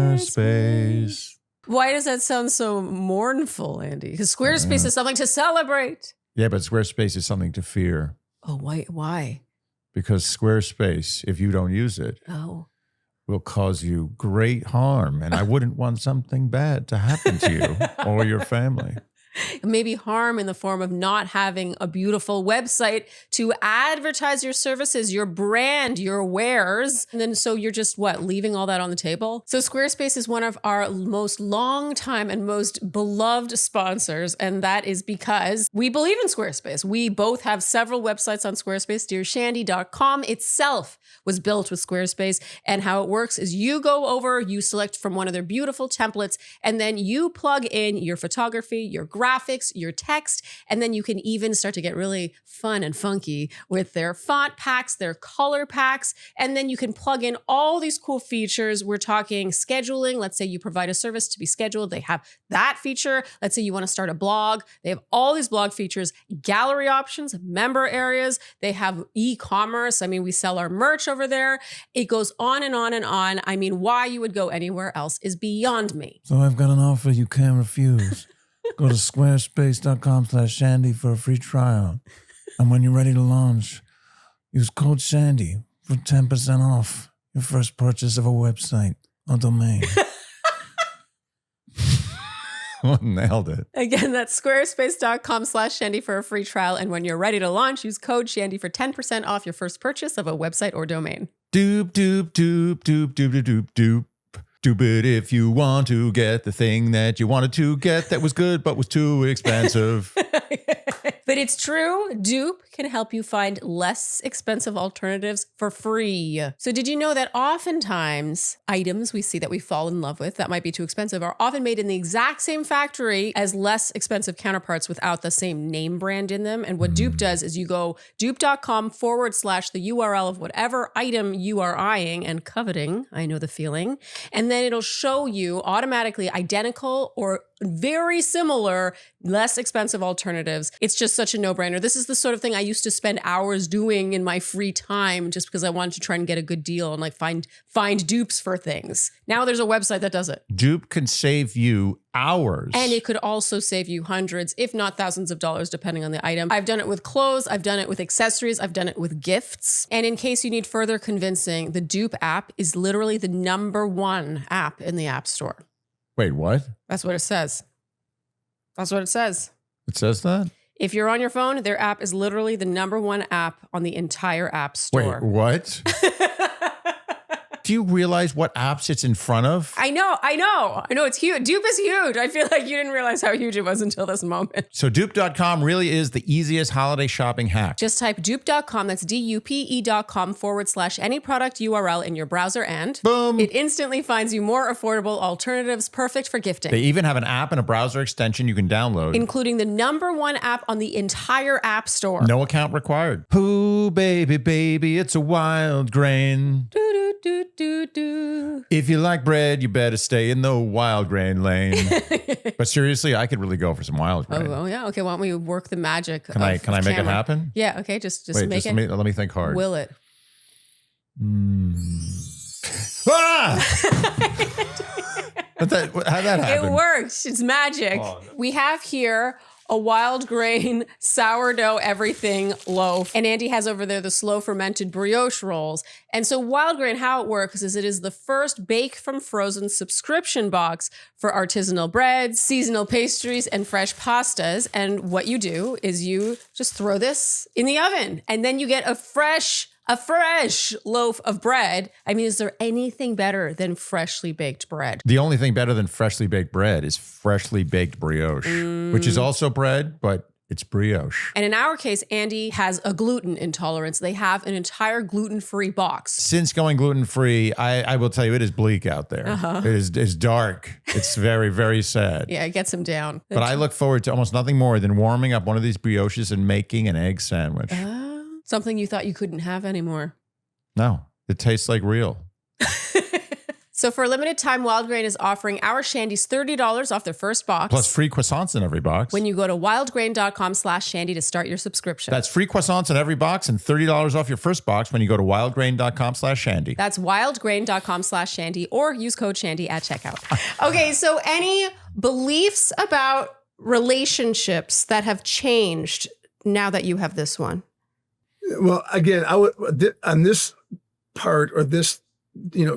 Squarespace. why does that sound so mournful, Andy? Because Squarespace is something to celebrate. Yeah, but Squarespace is something to fear Oh, why? because Squarespace, if you don't use it, Oh. will cause you great harm. And I wouldn't want something bad to happen to you or your family. Maybe harm in the form of not having a beautiful website to advertise your services, your brand, your wares. And then so you're just leaving all that on the table? So Squarespace is one of our most long time and most beloved sponsors. And that is because we believe in Squarespace. We both have several websites on Squarespace. DearShandy.com itself was built with Squarespace. And how it works is you go over, you select from one of their beautiful templates, and then you plug in your photography, your graphics, your text, and then you can even start to get really fun and funky with their font packs, their color packs, and then you can plug in all these cool features. We're talking scheduling. Let's say you provide a service to be scheduled. They have that feature. Let's say you want to start a blog. They have all these blog features, gallery options, member areas. They have e-commerce. I mean, we sell our merch over there. It goes on and on and on. I mean, why you would go anywhere else is beyond me. So I've got an offer you can't refuse. Go to squarespace.com/Shandy for a free trial. And when you're ready to launch, use code Shandy for 10% off your first purchase of a website or domain. Nailed it. Again, that's squarespace.com/Shandy for a free trial. And when you're ready to launch, use code Shandy for 10% off your first purchase of a website or domain. Doop, doop, doop, doop, doop, doop, doop, doop. Doop it if you want to get the thing that you wanted to get that was good but was too expensive. But it's true. Dupe can help you find less expensive alternatives for free. So did you know that oftentimes items we see that we fall in love with that might be too expensive are often made in the exact same factory as less expensive counterparts without the same name brand in them? And what Dupe does is you go dupe.com / the URL of whatever item you are eyeing and coveting. I know the feeling. And then it'll show you automatically identical or very similar, less expensive alternatives. It's just such a no-brainer. This is the sort of thing I used to spend hours doing in my free time just because I wanted to try and get a good deal and like find dupes for things. Now there's a website that does it. Dupe can save you hours. And it could also save you hundreds, if not thousands of dollars, depending on the item. I've done it with clothes. I've done it with accessories. I've done it with gifts. And in case you need further convincing, the Dupe app is literally the #1 app in the App Store. Wait, what? That's what it says. That's what it says. It says that? If you're on your phone, their app is literally the #1 app on the entire App Store. Wait, what? Do you realize what apps it's in front of? I know. It's huge. Dupe is huge. I feel like you didn't realize how huge it was until this moment. So dupe.com really is the easiest holiday shopping hack. Just type dupe.com, that's DUPE.com / any product URL in your browser and boom. It instantly finds you more affordable alternatives perfect for gifting. They even have an app and a browser extension you can download. Including the #1 app on the entire App Store. No account required. Ooh, baby, baby, it's a wild grain. If you like bread, you better stay in the wild grain lane. But seriously, I could really go for some wild grain. Oh yeah. Okay. Why don't we work the magic? Can I make it happen? Yeah. Okay. Just Wait, make it. Let me think hard. Will it? Ah! How'd that happen? It works. It's magic. Oh, no. We have here a wild grain sourdough everything loaf. And Andy has over there the slow fermented brioche rolls. And so wild grain, how it works is it is the first bake from frozen subscription box for artisanal breads, seasonal pastries, and fresh pastas. And what you do is you just throw this in the oven and then you get a fresh loaf of bread. I mean, is there anything better than freshly baked bread? The only thing better than freshly baked bread is freshly baked brioche, which is also bread, but it's brioche. And in our case, Andy has a gluten intolerance. They have an entire gluten-free box. Since going gluten-free, I will tell you, it is bleak out there. It's dark. It's very, very sad. Yeah, it gets him down. But I look forward to almost nothing more than warming up one of these brioches and making an egg sandwich. Something you thought you couldn't have anymore. No, it tastes like real. So for a limited time, Wild Grain is offering our Shandies $30 off their first box. Plus free croissants in every box. When you go to wildgrain.com/Shandy to start your subscription. That's free croissants in every box and $30 off your first box when you go to wildgrain.com/Shandy. That's wildgrain.com/Shandy or use code Shandy at checkout. Okay, so any beliefs about relationships that have changed now that you have this one? Well, again, I would on this part or this,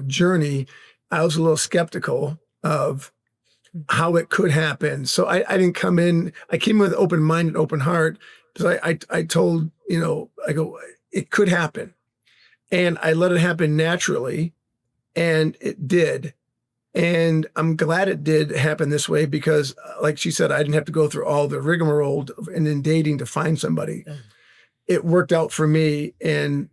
journey, I was a little skeptical of how it could happen. So I didn't come in. I came in with open mind and open heart because I told, I go, it could happen, and I let it happen naturally, and it did. And I'm glad it did happen this way because, like she said, I didn't have to go through all the rigmarole and then dating to find somebody. It worked out for me, and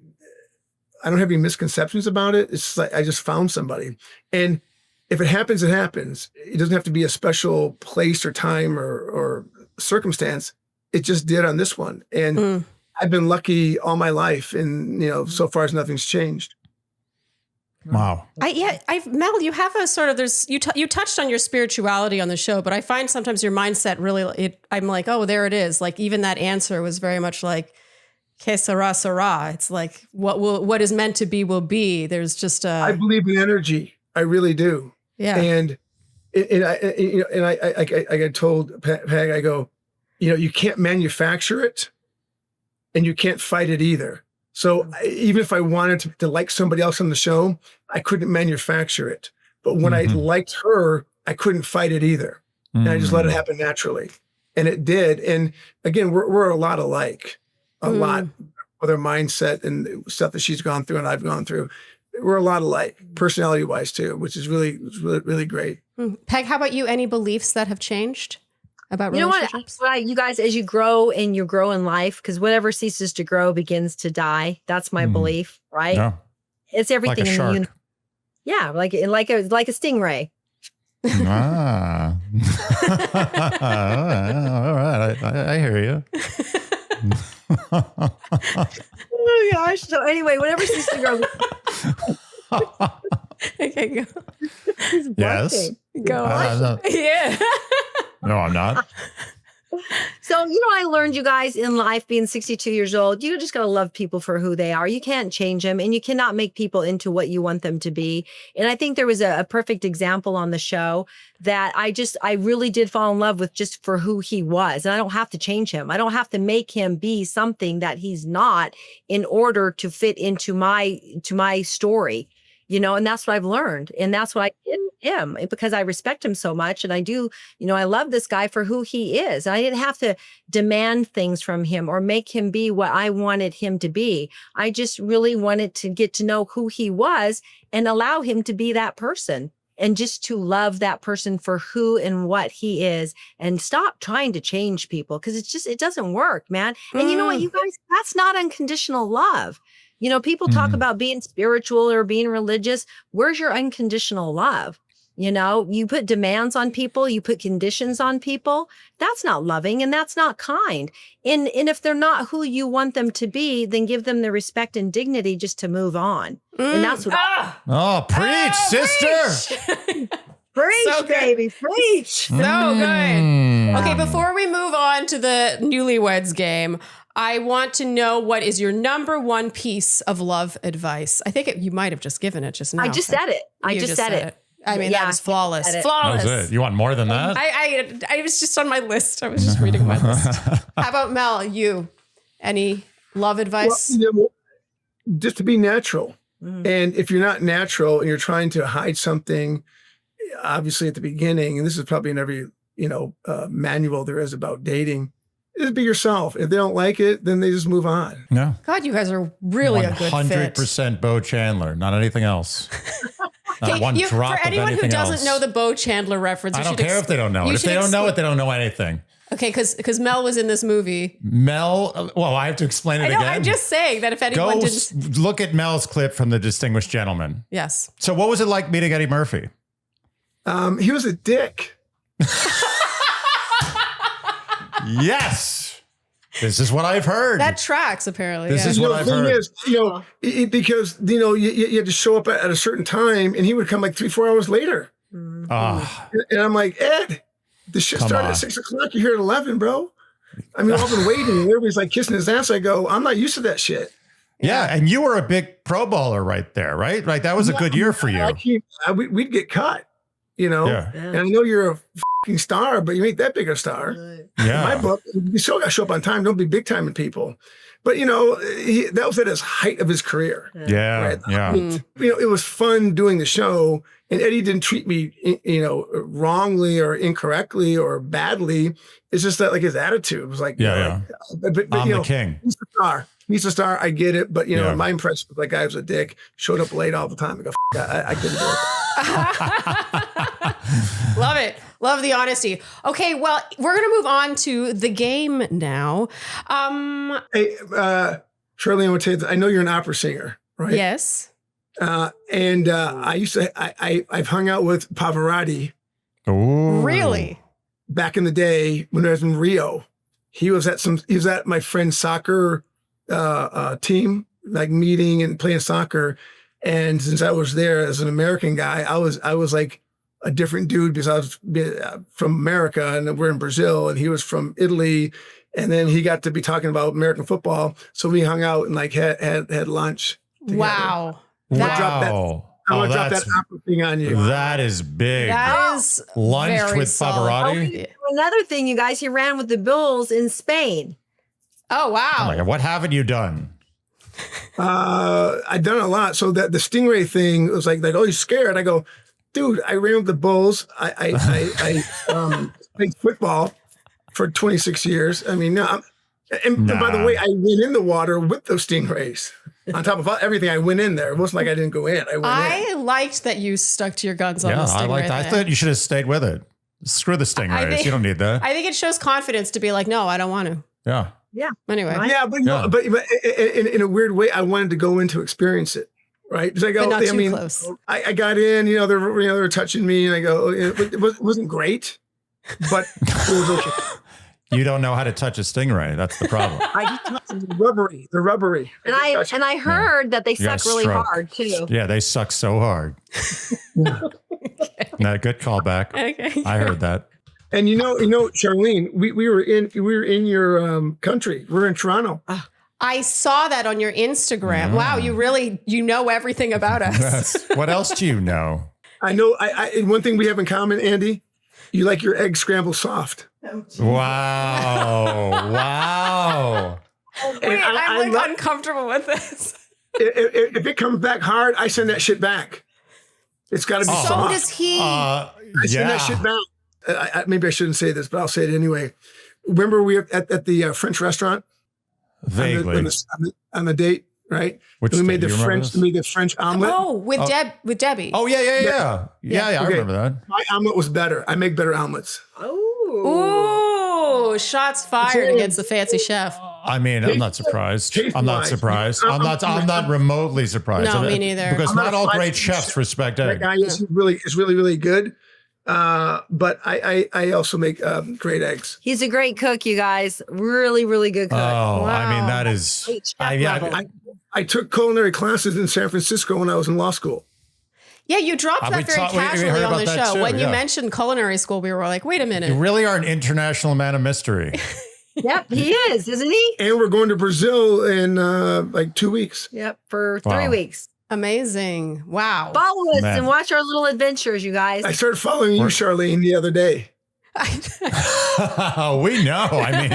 I don't have any misconceptions about it. It's like I just found somebody. And if it happens, it happens. It doesn't have to be a special place or time or circumstance. It just did on this one. And I've been lucky all my life, and so far as nothing's changed. Wow. Mel, you have a sort of you touched on your spirituality on the show, but I find sometimes your mindset really I'm like, oh, there it is. Like even that answer was very much like, que sera, sera. It's like what is meant to be will be. There's just I believe in energy. I really do. Yeah. And I told Peg, I go, you can't manufacture it, and you can't fight it either. So even if I wanted to like somebody else on the show, I couldn't manufacture it. But when I liked her, I couldn't fight it either. And I just let it happen naturally. And it did. And again, we're a lot alike. A lot with her mindset and stuff that she's gone through and I've gone through. We're a lot alike, personality-wise too, which is really, really great. Peg, how about you? Any beliefs that have changed about relationships? You know what? You guys, as you grow and you grow in life, because whatever ceases to grow begins to die. That's my belief, right? Yeah. It's everything like a in shark. the universe. Yeah, like a stingray. Ah. All right. I hear you. Oh gosh. So anyway, whatever ceases to grow. Okay, go. Yes. Go on. No. Yeah. No, I'm not. So, I learned, you guys, in life, being 62 years old, you just got to love people for who they are. You can't change them, and you cannot make people into what you want them to be. And I think there was a perfect example on the show that I really did fall in love with just for who he was. And I don't have to change him. I don't have to make him be something that he's not in order to fit into my story. And that's what I've learned. And that's what I did him, because I respect him so much. And I do, I love this guy for who he is. And I didn't have to demand things from him or make him be what I wanted him to be. I just really wanted to get to know who he was and allow him to be that person, and just to love that person for who and what he is, and stop trying to change people, because it doesn't work, man. And you know what, you guys, that's not unconditional love. People talk about being spiritual or being religious. Where's your unconditional love? You put demands on people, you put conditions on people. That's not loving, and that's not kind. And if they're not who you want them to be, then give them the respect and dignity just to move on. And that's what preach, sister. Preach, So good. baby, preach. So good. Okay, before we move on to the Newlyweds Game, I want to know, what is your number one piece of love advice? I think you might have just given it just now. I just said it. You just said it. I mean, that was flawless. said it. Flawless. That was it. You want more than that? I was just on my list. I was just reading my list. How about Mel? You, any love advice? Well, just to be natural. And if you're not natural and you're trying to hide something, obviously at the beginning, and this is probably in every manual there is about dating, just be yourself. If they don't like it, then they just move on. No. God, you guys are really a good fit. 100% Bo Chandler, not anything else. Not one drop for of anyone who anything doesn't else. know the Bo Chandler reference, I don't care if they don't know it. If they don't know it, they don't know anything. Okay, because Mel was in this movie. Mel, well, I have to explain it I know, again. I'm just saying that if anyone Go didn't. look at Mel's clip from The Distinguished Gentleman. Yes. So what was it like meeting Eddie Murphy? He was a dick. Yes. This is what I've heard. That tracks, apparently. This is what I've the thing heard. is, because you had to show up at a certain time, and he would come like 3-4 hours later. And I'm like, Ed, the shit started at 6 o'clock. You're here at 11, bro. I mean, I've been waiting. And everybody's like kissing his ass. I go, I'm not used to that shit. Yeah, and you were a big Pro Bowler right there, right? Right, that was a good year for you. We'd get cut, Yeah. And I know you're a fucking star, but you ain't that big a star. Yeah. In my book, you still got to show up on time. Don't be big time in people. But that was at his height of his career. Yeah, right? yeah. It was fun doing the show, and Eddie didn't treat me, wrongly or incorrectly or badly. It's just that, like, his attitude was like, but I'm the king. He's the star. He's a star. I get it, but my impression was that guy was a dick. Showed up late all the time. I go, I couldn't do it. Love it. Love the honesty. Okay, well, we're going to move on to the game now. Hey, Shirley, I want to tell you, I know you're an opera singer, right? Yes. And I used to, I've hung out with Pavarotti. Ooh. Really? Back in the day when I was in Rio. He was at my friend's soccer team, like meeting and playing soccer. And since I was there as an American guy, I was like a different dude because I was from America and we're in Brazil, and he was from Italy. And then he got to be talking about American football. So we hung out and like had lunch together. Wow. I'm gonna drop that opera thing on you. That is big. That is Lunch very with solid. Pavarotti. Another thing, you guys, he ran with the Bulls in Spain. Oh, wow. Oh my God, what haven't you done? I've done a lot. So that the Stingray thing was like, oh, you're scared. I go, dude, I ran with the Bulls. I played football for 26 years. I mean, no. And by the way, I went in the water with those Stingrays. On top of everything, I went in there. It wasn't like I didn't go in. I liked that you stuck to your guns on the Stingray. I liked that. I thought you should have stayed with it. Screw the Stingrays. You don't need that. I think it shows confidence to be like, no, I don't want to. Yeah. Yeah. Anyway. Yeah, but in a weird way, I wanted to go in to experience it. Right. Because I go, but not too close. I got in, they were touching me, and I go, it wasn't great, but it was okay. You don't know how to touch a stingray. That's the problem. I just touched the rubbery. And I heard that they suck really hard too. Yeah, they suck so hard. No, good callback. Okay. I heard that. And Charlene, we were in your country. We're in Toronto. I saw that on your Instagram. Wow, you know everything about us. Yes. What else do you know? I know. I one thing we have in common, Andy, you like your eggs scrambled soft. Wow. Wow. Wait, I'm like uncomfortable with this. If it comes back hard, I send that shit back. It's got to be soft. So does he. I send that shit back. Maybe I shouldn't say this, but I'll say it anyway. Remember we were at the French restaurant? Vaguely. On the date, right? Which we made the French omelet. Oh, with Debbie. Oh, yeah. I remember that. My omelet was better. I make better omelets. Ooh, shots fired against the fancy chef. I mean, I'm not surprised. I'm not remotely surprised. No, me neither. Because not all great chefs respect eggs. That guy is really good. But I also make great eggs. He's a great cook, you guys. Really, really good cook. Oh, Wow. I mean, that is. I took culinary classes in San Francisco when I was in law school. Yeah, you dropped that very casually on the show. When you mentioned culinary school, we were like, wait a minute. You really are an international man of mystery. Yep, he is, isn't he? And we're going to Brazil in like 2 weeks. Yep, for 3 weeks. Amazing. Wow. Follow us and watch our little adventures, you guys. I started following you, Charlene, the other day. We know. I mean,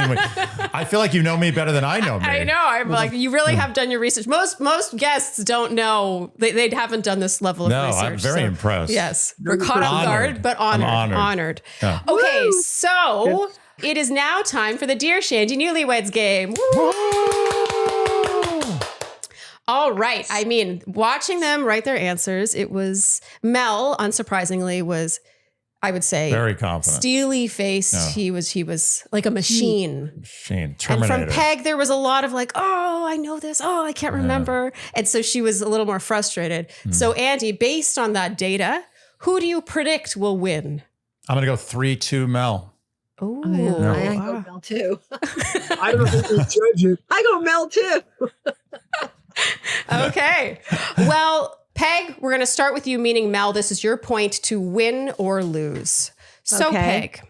I feel like you know me better than I know me. I know. I'm like, you really have done your research. Most guests don't know. They haven't done this level of research. No, I'm very impressed. Yes. We're caught off guard, but honored. Yeah. Okay, so it is now time for the Dear Shandy Newlyweds Game. All right. I mean, watching them write their answers, it was Mel, unsurprisingly, was, I would say, very confident, steely faced. Yeah. He was like a machine. Terminator. And from Peg, there was a lot of like, oh, I know this. Oh, I can't remember. And so she was a little more frustrated. So Andy, based on that data, who do you predict will win? I'm going to go 3-2 Mel. Oh, I go Mel too. I don't think we judge it. I go Mel too. Okay. Well, Peg, we're going to start with you, meaning Mel. This is your point to win or lose. So, Peg,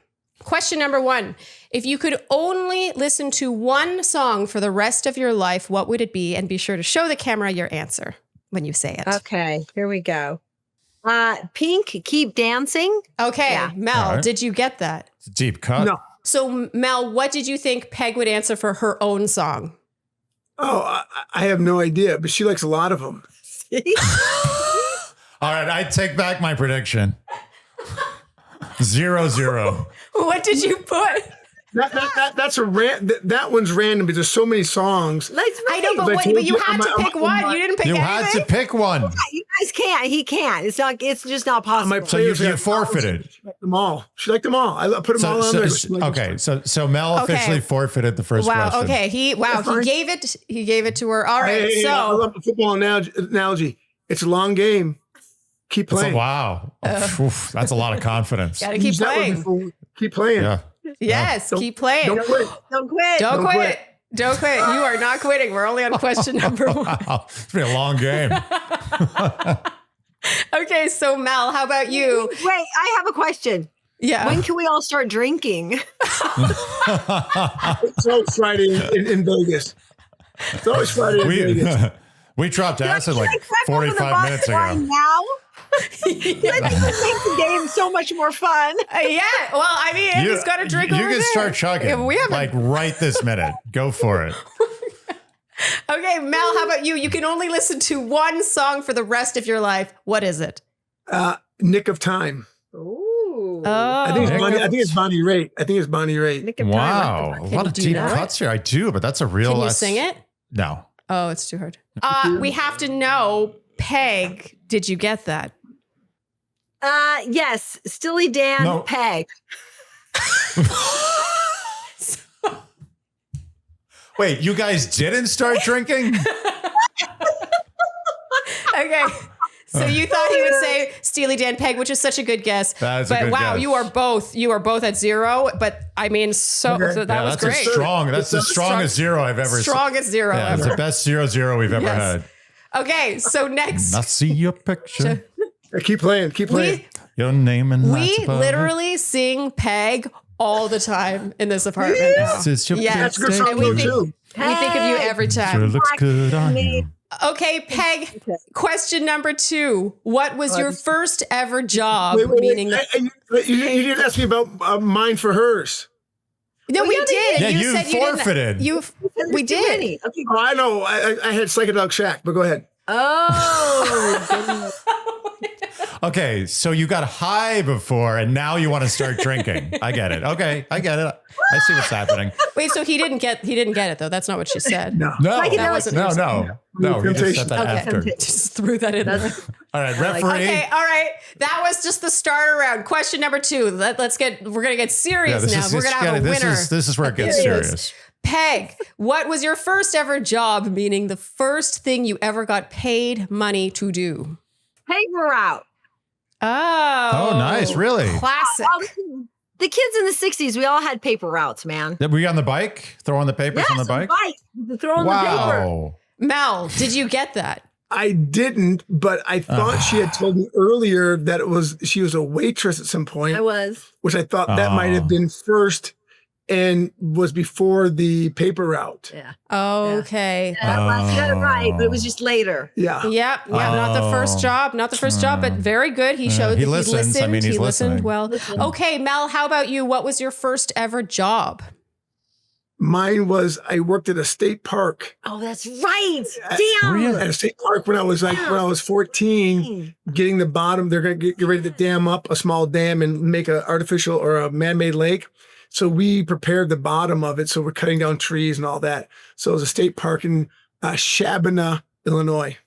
question number 1. If you could only listen to one song for the rest of your life, what would it be? And be sure to show the camera your answer when you say it. Okay, here we go. Pink, Keep Dancing. Okay, yeah. Mel, did you get that? It's a deep cut. No. So, Mel, what did you think Peg would answer for her own song? Oh, I have no idea, but she likes a lot of them. All right, I take back my prediction. 0-0. What did you put? That one's random because there's so many songs. I know, but you had to pick one. You didn't pick anything. You had to pick one. Yeah, you guys can't. He can't. It's just not possible. So you forfeited. She liked them all. She liked them all. I put them all on there. Okay, so Mel officially forfeited the first question. Okay. He gave it to her. All right. Hey, I love the football analogy. It's a long game. Keep playing. Wow. Oof, that's a lot of confidence. Gotta keep playing. Keep playing. Yeah. Yes, keep playing. Don't quit. Don't quit. Don't quit. Don't quit. You are not quitting. We're only on question number 1. Wow. It's been a long game. Okay, so Mel, how about you? Wait, I have a question. Yeah. When can we all start drinking? It's always Friday in Vegas. It's always Friday in Vegas. We dropped acid like 45 minutes ago. Now? That makes the game so much more fun. Yeah. Well, I mean, Andy's got a drink over there. You can start chugging. Yeah, like right this minute. Go for it. Okay, Mel, how about you? You can only listen to one song for the rest of your life. What is it? Nick of Time. Ooh. Oh. I think it's Bonnie Raitt. Nick of Time. Wow. A lot of deep cuts here. I do, but that's a real... Can you sing it? No. Oh, it's too hard. We have to know, Peg, did you get that? Yes. Steely Dan, Peg. Wait, you guys didn't start drinking? Okay. So you thought he would say Steely Dan, Peg, which is such a good guess. That's a good guess. You are both at 0. But I mean, so that was great. That's the strongest 0 I've ever seen. Strongest 0 ever. It's the best 0-0 we've ever had. Okay, so next. I see your picture. Keep playing. Your name and We that's about literally sing Peg all the time in this apartment now. It's your Yes. That's a good And song, we though, think- too. We think of you every Sure time. looks good on you. Okay, Peg, question number 2. What was your first ever job? Wait. Meaning You didn't ask me about mine for hers. No, we did. Yeah, you you said forfeited. You didn't. We did. Okay. Oh, I know. I had Psychedelic Shack, but go ahead. Oh, Okay, so you got high before and now you want to start drinking. I get it. Okay, I get it. I see what's happening. Wait, so he didn't get it though. That's not what she said. No. No, That wasn't no, yours. no. We just said that Okay. after. Just threw that in there. All right, referee. Okay, all right. That was just the starter round. Question number 2. We're gonna get serious now. We're gonna have a winner. This is where it gets serious. Peg, what was your first ever job? Meaning the first thing you ever got paid money to do. paper route. Oh, nice. Really? Classic. The kids in the 60s, we all had paper routes, man. Were you on the bike? Throwing the papers on the bike? Throwing the paper. Wow. Mel, did you get that? I didn't, but I thought she had told me earlier that she was a waitress at some point. I was. Which I thought that might have been first and was before the paper route. Yeah. Okay. You got it right, but it was just later. Yeah. Yeah, not the first job, but very good. He showed he that listens. he listened. I mean, he's he listened listening. well. Okay, Mel, how about you? What was your first ever job? Mine was I worked at a state park. Oh, that's right. Damn. At a state park when I was 14, getting the bottom. They're going to get ready to dam up a small dam and make an artificial or a man-made lake. So we prepared the bottom of it. So we're cutting down trees and all that. So it was a state park in Shabana, Illinois.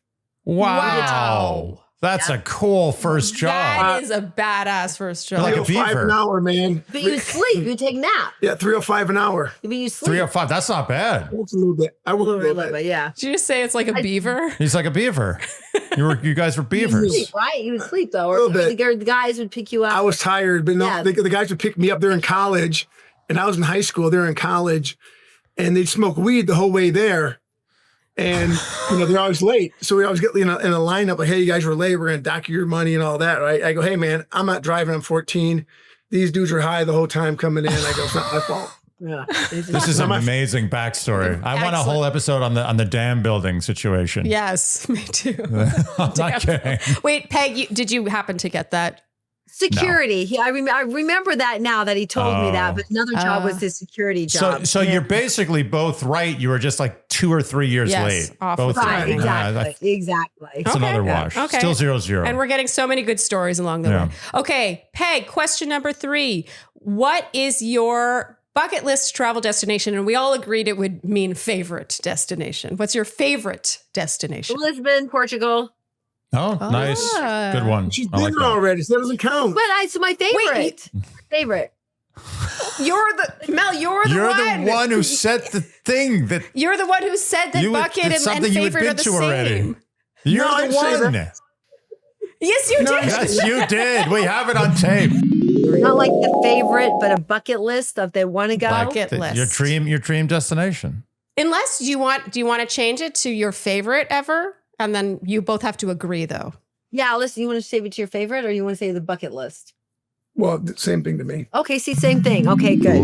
Wow. That's a cool first job. That is a badass first job. Like a $305 beaver. an hour, man. But you sleep. You take nap. Yeah, $305 an hour. But you sleep. 305. That's not bad. I worked a little bit. I worked a little bit. Yeah. Did you just say it's like a beaver? He's like a beaver. You guys were You beavers. sleep, right? You would sleep though. A little Or bit. the guys would pick you up. I was tired, but no, Yeah. the guys would pick me up. They're in college, and I was in high school. They're in college, and they'd smoke weed the whole way there. And they're always late, so we always get in a lineup like, "Hey, you guys were late. We're gonna dock your money and all that." Right? I go, "Hey, man, I'm not driving. I'm 14. These dudes were high the whole time coming in." I go, "It's not my fault." Yeah. This is an amazing backstory. I want a whole episode on the dam building situation. Yes, me too. I'm not kidding. Wait, Peg, did you happen to get that? Security. I remember that now that he told me that, but another job was his security job. So you're basically both right. You were just like 2 or 3 years late. Off Both right, exactly. It's another wash. Okay. Still 0-0. And we're getting so many good stories along the way. Okay, Peg, question number 3. What is your bucket list travel destination? And we all agreed it would mean favorite destination. What's your favorite destination? Lisbon, Portugal. Oh, nice. Good one. She's I been like there that. already, so that doesn't count. But it's my favorite. Favorite. You're the one who said the thing that You're the one who said that bucket and favorite are the same. already. You're No, I the didn't say one. that. Yes, you did. Yes, you did. We have it on tape. Not like the favorite, but a bucket list of they want to go. Bucket list. Your dream destination. Unless do you want to change it to your favorite ever? And then you both have to agree though. Yeah, listen, you want to save it to your favorite or you want to say the bucket list? Well, the same thing to me. Okay, see, same thing. Okay, good.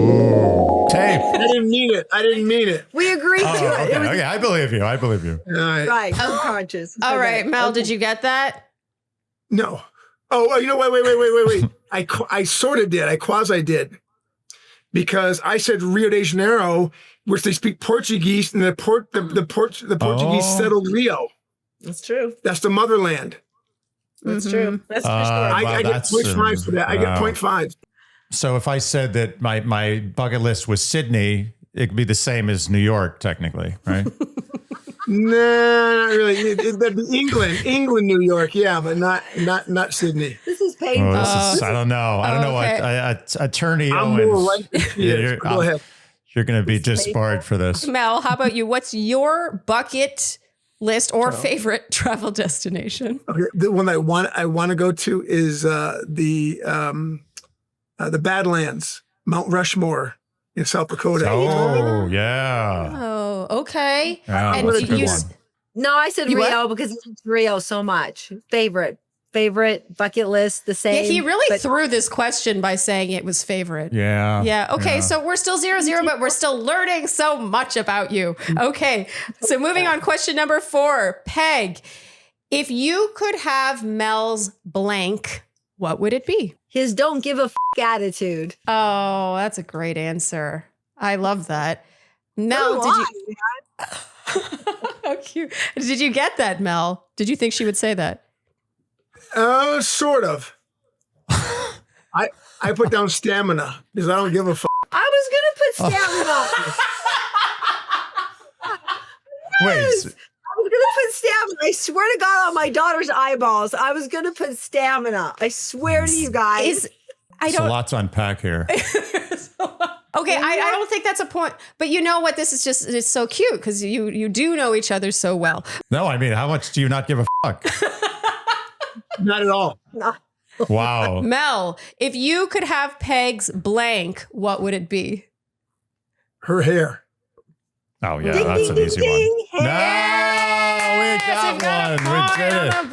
Tape. I didn't mean it. We agreed to it. Okay, It was okay. I believe you. All right. right, unconscious. All Okay. right, Mel, did you get that? No. Oh, wait. I sort of did. I quasi did. Because I said Rio de Janeiro, which they speak Portuguese, and the Portuguese settled Rio. That's true. That's the motherland. That's true. That's for sure. I get 0.5 for that. I get 0.5. So if I said that my bucket list was Sydney, it could be the same as New York, technically, right? No, not really. That'd be England, New York, yeah, but not Sydney. This is painful. I don't know. I don't know what Attorney I'm Owens. more right than she is. Go ahead. You're going to be disbarred for this. Mel, how about you? What's your bucket list or favorite travel destination? Okay, the one I want to go to is the Badlands, Mount Rushmore in South Dakota. Oh, yeah. Oh, okay. Yeah, And that's a good you- one. No, I said You Rio because it's Rio so much. Favorite favorite, bucket list, the same. Yeah, he really but- threw this question by saying it was favorite. Yeah. Yeah. Okay. So we're still 0-0, but we're still learning so much about you. Okay. So moving on. Question number 4. Peg, if you could have Mel's blank, what would it be? His don't give a attitude. Oh, that's a great answer. I love that. Mel, So did you? on, How cute. Did you get that, Mel? Did you think she would say that? Sort of. I put down stamina because I don't give a fuck. I was gonna put stamina. Wait. I was gonna put stamina. I swear to God, on my daughter's eyeballs, I was gonna put stamina. I swear to you guys. I There's a don't. lot to unpack here. Okay, I don't think that's a point. But you know what? This is just, it's so cute because you do know each other so well. No, I mean, how much do you not give a fuck? Not at all. Wow. Mel, if you could have Peg's blank, what would it be? Her hair. Oh, yeah, Ding, that's ding, an ding, easy ding. one. No, Yes, we got one. We did on it. the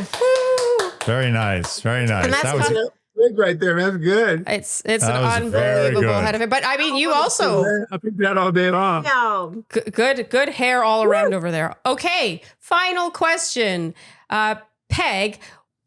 board. Woo. Very nice. Very nice. And that's That was fun. Big right there, man. That's good. It's That an was very unbelievable good. head of it. But I mean, you also I picked that all day long. No. good hair all around over there. Okay, final question. Peg,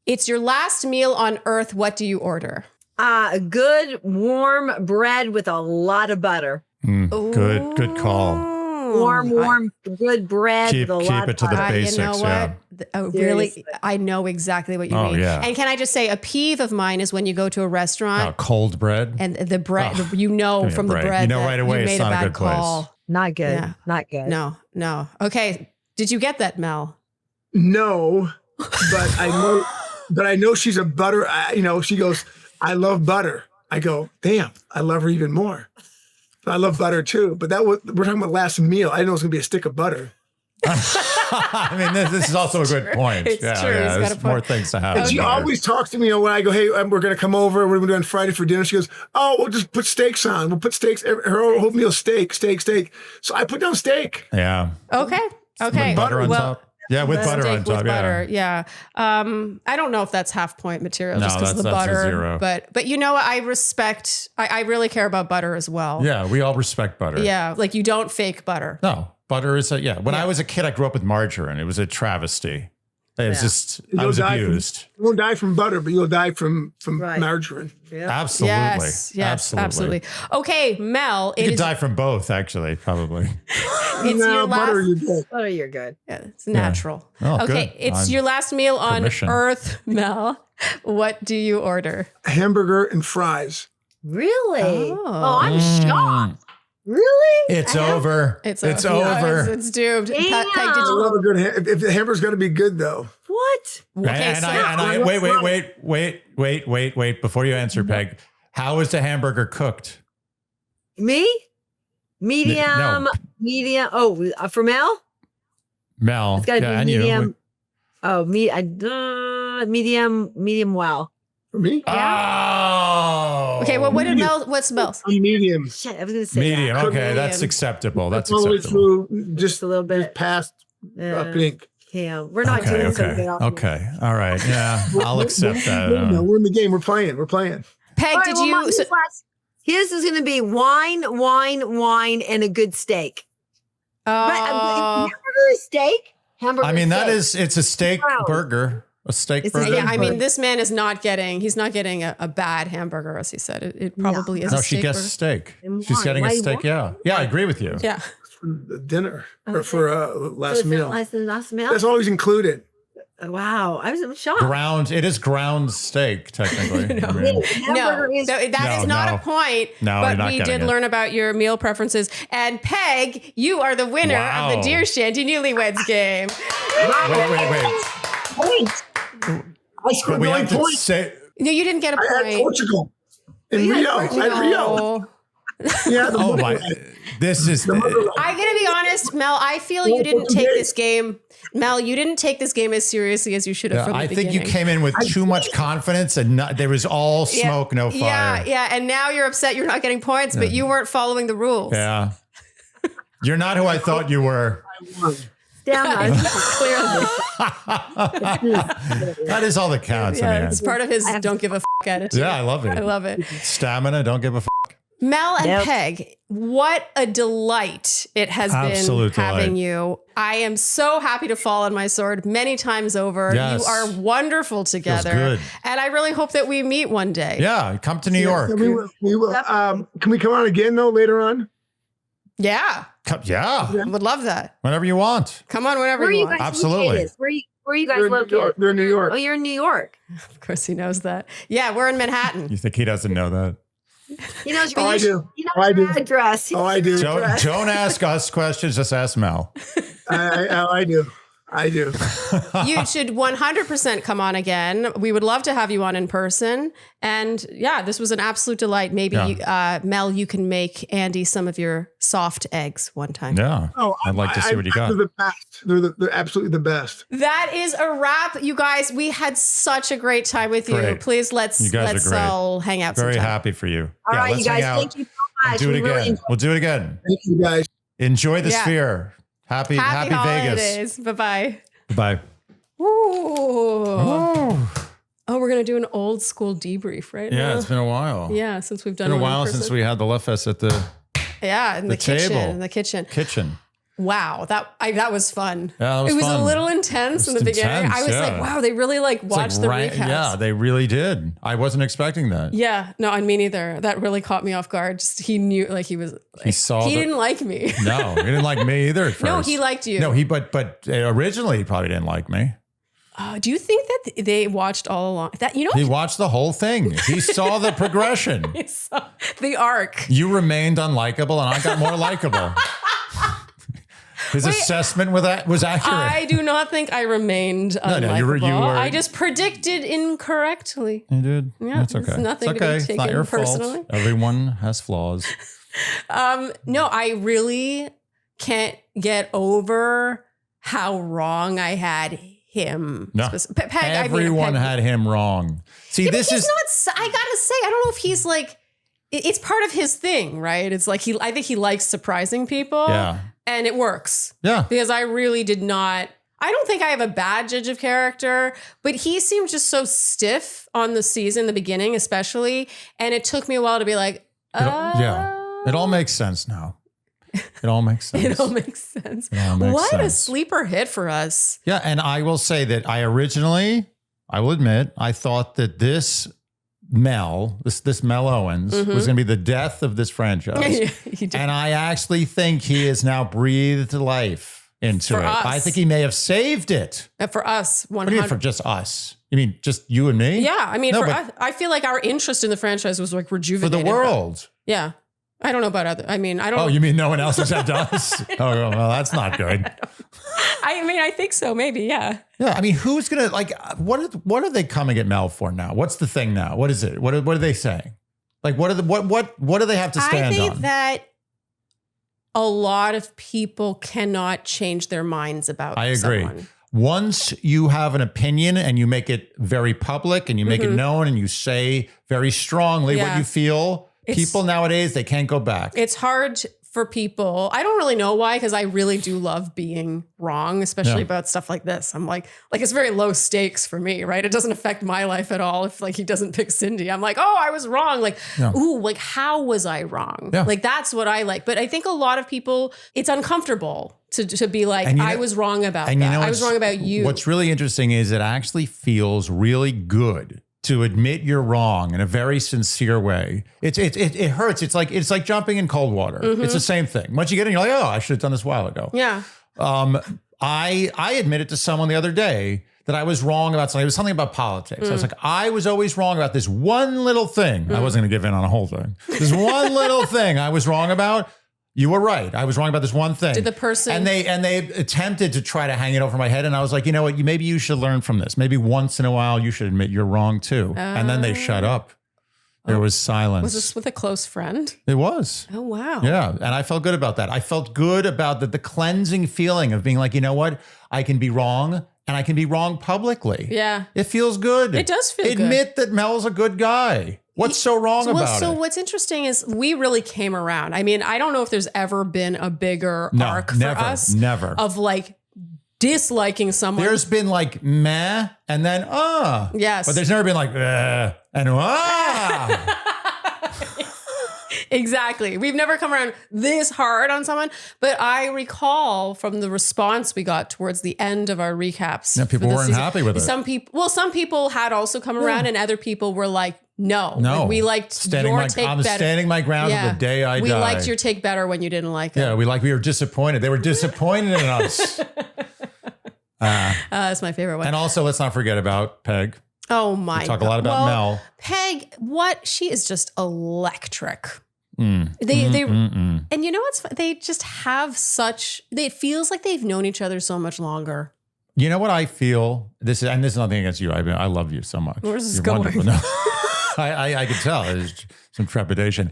it's your last meal on Earth. What do you order? A good warm bread with a lot of butter. Good call. Warm, good bread Keep with a lot it to of the butter. basics. You know what? Really, Seriously. I know exactly what you Oh, mean. yeah. And can I just say, a peeve of mine is when you go to a restaurant Cold bread. and the bread, Oh, you know give me a from the break. bread, You know that right away you it's made not a bad good place. call. Not good. Yeah. Not good. No. Okay, did you get that, Mel? No, but I know she's a butter. She goes, I love butter. I go, damn, I love her even more. I love butter too. But we're talking about last meal. I didn't know it was gonna be a stick of butter. I mean, this is also a good point. It's yeah, true. He's got There's a point. more things to have. And she in there. always talks to me, when I go, hey, we're going to come over. What are we doing Friday for dinner? She goes, oh, we'll just put steaks on. We'll put steaks. Her whole meal, steak. So I put down steak. Yeah. Okay. With butter on top. Yeah, with butter steak on top. with butter, yeah. I don't know if that's half point material just No, because of the that's a butter. zero. But you know what? I respect. I really care about butter as well. Yeah, we all respect butter. Yeah, like you don't fake butter. No, butter is When I was a kid, I grew up with margarine. It was a travesty. It was just, I was abused. You won't die from butter, but you'll die from Right. margarine. Absolutely. Yes, absolutely. Okay, Mel, You it could is. die from both, actually, probably. It's your butter, last. you do. Oh, you're good. Yeah, it's natural. Oh, okay, good. it's On your last meal on permission. Earth, Mel. What do you order? Hamburger and fries. Really? Oh. I'm shocked. Really? It's over. It's over. It's doomed. Peg, did I you? love a good if the hamburger's got to be good, though. What? Okay, And I wait. Before you answer, Peg, how is the hamburger cooked? Me? Medium. No. Medium. Oh, for Mel? Mel. It's got to be and medium. you. Oh, medium well. For me, Oh. Okay, well, what did Mel? What's Mel's? I'm medium. Shit, I was going to say Medium. that. Okay, that's Medium. acceptable. That's All the way acceptable. through, Just a little bit. past Yeah. pink. Yeah, we're not Okay, doing something else. okay. All right. Yeah, I'll accept that. No, we're in the game. We're playing. Peg, All right, did well, you? his is going to be wine, and a good steak. But hamburger is steak. Hamburger. I mean, is steak. it's a steak Wow. burger. A steak It's a burger. Yeah, I mean, this man is not getting. He's not getting a bad hamburger, as he said. It probably is. No, a she steak gets burger. steak. And She's why? getting a Why steak. wine? Yeah, I agree with you. Yeah. For the dinner or for last meal. Last meal. That's always included. Wow, I'm shocked. It is ground steak, technically. I mean, Hamburger is- That is not a point. No, you're but not we getting did it. learn about your meal preferences. And Peg, you are the winner of Wow. the Dear Shandy Newlyweds Game. wait. I scored We 9 have to points. say. No, you didn't get a I had point. Portugal in Rio. I had Rio. No. Yeah. Oh my! This is. I'm gonna be honest, Mel. I feel you didn't take this game. Mel, you didn't take this game as seriously as you should have from the I beginning. think you came in with too much confidence, and there was all smoke, no fire. Yeah, and now you're upset you're not getting points, but you weren't following the rules. Yeah. You're not who I thought you were. damn nice. Clearly. That is all that counts in the It's end. part of his don't give a f attitude. Yeah, I love it. I love it. Stamina, don't give a f. Mel and Yep. Peg, what a delight it has Absolute been having delight. you. I am so happy to fall on my sword many times over. Yes. You are wonderful together. good. And I really hope that we meet one day. Yeah, come to New York. So we will. Can we come on again though later on? Yeah. Yeah, Would love that. whenever you want. Come on whenever Where are you you want. guys Absolutely. located? Where are you guys They're in New located? York. They're in New York. Oh, you're in New York. Of course he knows that. Yeah, we're in Manhattan. You think he doesn't know that? He knows your, Oh, I do. He knows Oh, I your do. address. Oh, I do. Don't ask us questions, just ask Mel. I do. I do. You should 100% come on again. We would love to have you on in person. And yeah, this was an absolute delight. Maybe, Mel, you can make Andy some of your soft eggs one time. Yeah. Oh, I'd like to see what you got. They're the best. They're absolutely the best. That is a wrap, you guys. We had such a great time with you. Great. Please let's You guys are great. all hang out Very sometime. happy for you. All right, let's you guys. hang out Thank you so and much. do it We really again. enjoyed We'll do it again. Thank you guys. Enjoy the Yeah. sphere. Happy Vegas. holidays. Bye-bye. Bye. Ooh. Oh, we're going to do an old school debrief right now. Yeah, it's been a while. Yeah, since we've It's done been a one in while person. since we had the Love Fest at the in the the kitchen. table. In the kitchen. kitchen. Wow, that was fun. Yeah, that was it was fun. a little intense in the It's beginning. intense, I was yeah. like, wow, they really like It's like watched the recaps. Yeah, they really did. I wasn't expecting that. Yeah, no, and me neither. That really caught me off guard. Just he knew, like he was. He saw He the- didn't like me. No, he didn't like me either at first. No, he liked you. No, but originally he probably didn't like me. Do you think that they watched all along? That He watched the whole thing. He saw the progression. he saw the arc. You remained unlikable, and I got more likable. His assessment was accurate. I do not think I remained unlikable. no, you were- I just predicted incorrectly. You did. Yeah, That's okay. it's nothing to be It's not taken your personally. fault. Everyone has flaws. No, I really can't get over how wrong I had him. No. Peg, Everyone Peg. had him wrong. See, Yeah, but this he's is not. I gotta say, I don't know if he's like. It's part of his thing, right? It's like I think he likes surprising people. Yeah. And it works. Yeah. Because I really did not. I don't think I have a bad judge of character, but he seemed just so stiff on the season, the beginning especially, and it took me a while to be like, yeah. It all makes sense now. It all makes sense. It all makes sense. It all makes What a sense. sleeper hit for us. Yeah, and I will say that I will admit, I thought that this Mel Owens Mm-hmm. was going to be the death of this franchise. He did. And I actually think he has now breathed life into For it. us. I think he may have saved it. For us, What do you mean 100. for just us? You mean just you and me? Yeah, I mean, No, for but us, I feel like our interest in the franchise was like for rejuvenated. the world. Yeah. I don't know about other. I mean, I don't. Oh, you mean no one else has said to us? Oh, well, that's not good. I mean, I think so. Maybe. Yeah. Yeah, I mean, who's gonna like? What are they coming at Mel for now? What's the thing now? What is it? What are they saying? Like, what do they have to stand I think on? that a lot of people cannot change their minds about. I agree. Someone. Once you have an opinion and you make it very public and you make it known and you say very strongly what Mm-hmm. Yeah. you feel, It's- people nowadays, they can't go back. It's hard for people. I don't really know why, because I really do love being wrong, especially Yeah. about stuff like this. I'm like it's very low stakes for me, right? It doesn't affect my life at all. If like he doesn't pick Cindy, I'm like, oh, I was wrong. Like, Yeah. ooh, like how was I wrong? Yeah. Like that's what I like. But I think a lot of people, it's uncomfortable to be like, And you I know- was wrong about and that. you know I was what's- wrong about you. What's really interesting is it actually feels really good to admit you're wrong in a very sincere way. It hurts. It's like jumping in cold water. It's the same thing. Once you get in, you're like, oh, I should have done this a while ago. Yeah. I admitted to someone the other day that I was wrong about something. It was something about politics. I was like, I was always wrong about this one little thing. I wasn't going to give in on a whole thing. This one little thing I was wrong about. You were right. I was wrong about this one thing. Did the person- and they attempted to try to hang it over my head, and I was like, you know what? Maybe you should learn from this. Maybe once in a while you should admit you're wrong too. And then they shut up. There was silence. Was this with a close friend? It was. Oh, wow. Yeah, and I felt good about that. I felt good about the cleansing feeling of being like, you know what? I can be wrong, and I can be wrong publicly. Yeah. It feels good. It does feel good. Admit that Mel's a good guy. What's so wrong about So it? what's interesting is we really came around. I mean, I don't know if there's ever been a bigger No, arc never, for us. never. Of like disliking someone. There's been like meh and then Yes. but there's never been like and Exactly. We've never come around this hard on someone, but I recall from the response we got towards the end of our recaps. Yeah, people for the weren't season, happy with it. Some people had also come around, and other people were like, no. Like, we liked your take I'm better. standing my ground to the day I die. We liked your take better when you didn't like it. Yeah, we were disappointed. They were disappointed in us. That's my favorite one. And also, let's not forget about Peg. Oh my! We talk a lot about Mel. Peg, she is just electric. Mm. And you know what's they just have such. It feels like they've known each other so much longer. You know what I feel? This is nothing against you. I love you so much. Where's this You're going? wonderful. No. I could tell there's some trepidation.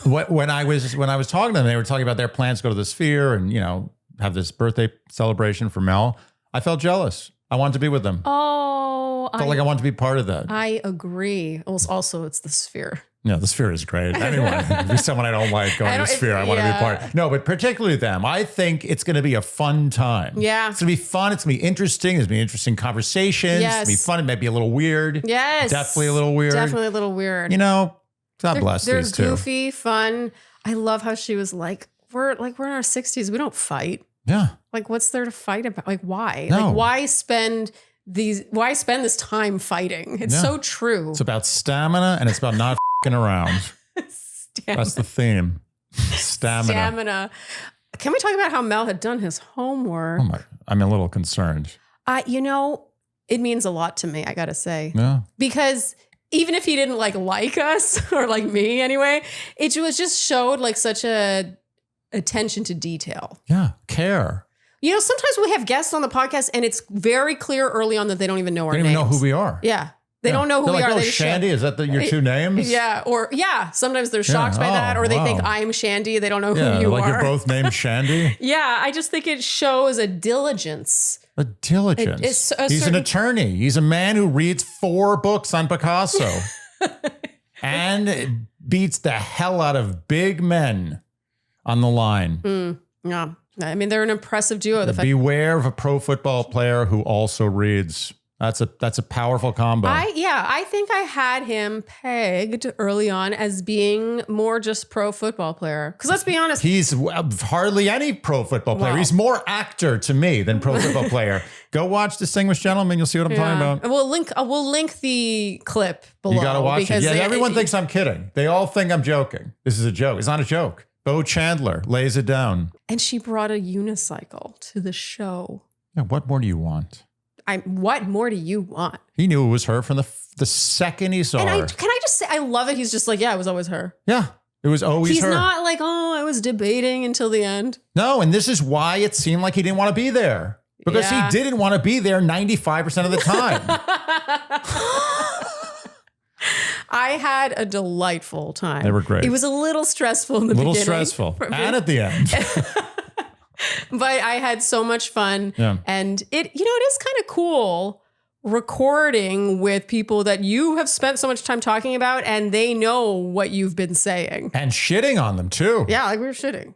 When I was talking to them, they were talking about their plans to go to the Sphere and have this birthday celebration for Mel. I felt jealous. I wanted to be with them. Oh, I felt like I wanted to be part of that. I agree. Also, it's the Sphere. Yeah, the Sphere is great. Anyone, if there's someone I don't like going to the Sphere, I want to be part. No, but particularly them. I think it's going to be a fun time. Yeah. It's going to be fun. It's going to be interesting. There's going to be interesting conversations. Yes. It's going to be fun. It might be a little weird. Yes. Definitely a little weird. Definitely a little weird. God bless they're these two. goofy, fun. I love how she was like, we're in our 60s. We don't fight. Yeah. Like, what's there to fight about? Like, why? No. Like, why spend this time fighting? It's so true. It's about stamina and it's about not f***ing around. That's the theme. Stamina. Can we talk about how Mel had done his homework? I'm a little concerned. It means a lot to me, I gotta say. Yeah. Because even if he didn't like us or like me anyway, it was just showed like such a attention to detail. Yeah. Care. Sometimes we have guests on the podcast and it's very clear early on that they don't even know our names. They don't even know who we are. Yeah. They don't know who we are. Oh, Shandy, is that your two names? Yeah. Or sometimes they're shocked by that, or they think I'm Shandy. They don't know who you are. You're both named Shandy. Yeah. I just think it shows a diligence. A diligence. He's an attorney. He's a man who reads 4 books on Picasso and beats the hell out of big men on the line. Yeah. I mean, they're an impressive duo. Beware of a pro football player who also reads. That's a powerful combo. I think I had him pegged early on as being more just pro football player. Because let's be honest, he's hardly any pro football player. Wow. He's more actor to me than pro football player. Go watch Distinguished Gentleman. You'll see what I'm talking about. We'll link the clip below. You got to watch it. Yeah, everyone thinks I'm kidding. They all think I'm joking. This is a joke. It's not a joke. Bo Chandler lays it down. And she brought a unicycle to the show. Yeah, what more do you want? What more do you want? He knew it was her from the second he saw her. Can I just say, I love it. He's just like, yeah, it was always her. Yeah, it was always her. He's not like, I was debating until the end. No, and this is why it seemed like he didn't want to be there. Because he didn't want to be there 95% of the time. I had a delightful time. They were great. It was a little stressful in the beginning. Stressful. And at the end. But I had so much fun. Yeah. And it is kind of cool recording with people that you have spent so much time talking about and they know what you've been saying. And shitting on them too. Yeah, like we were shitting.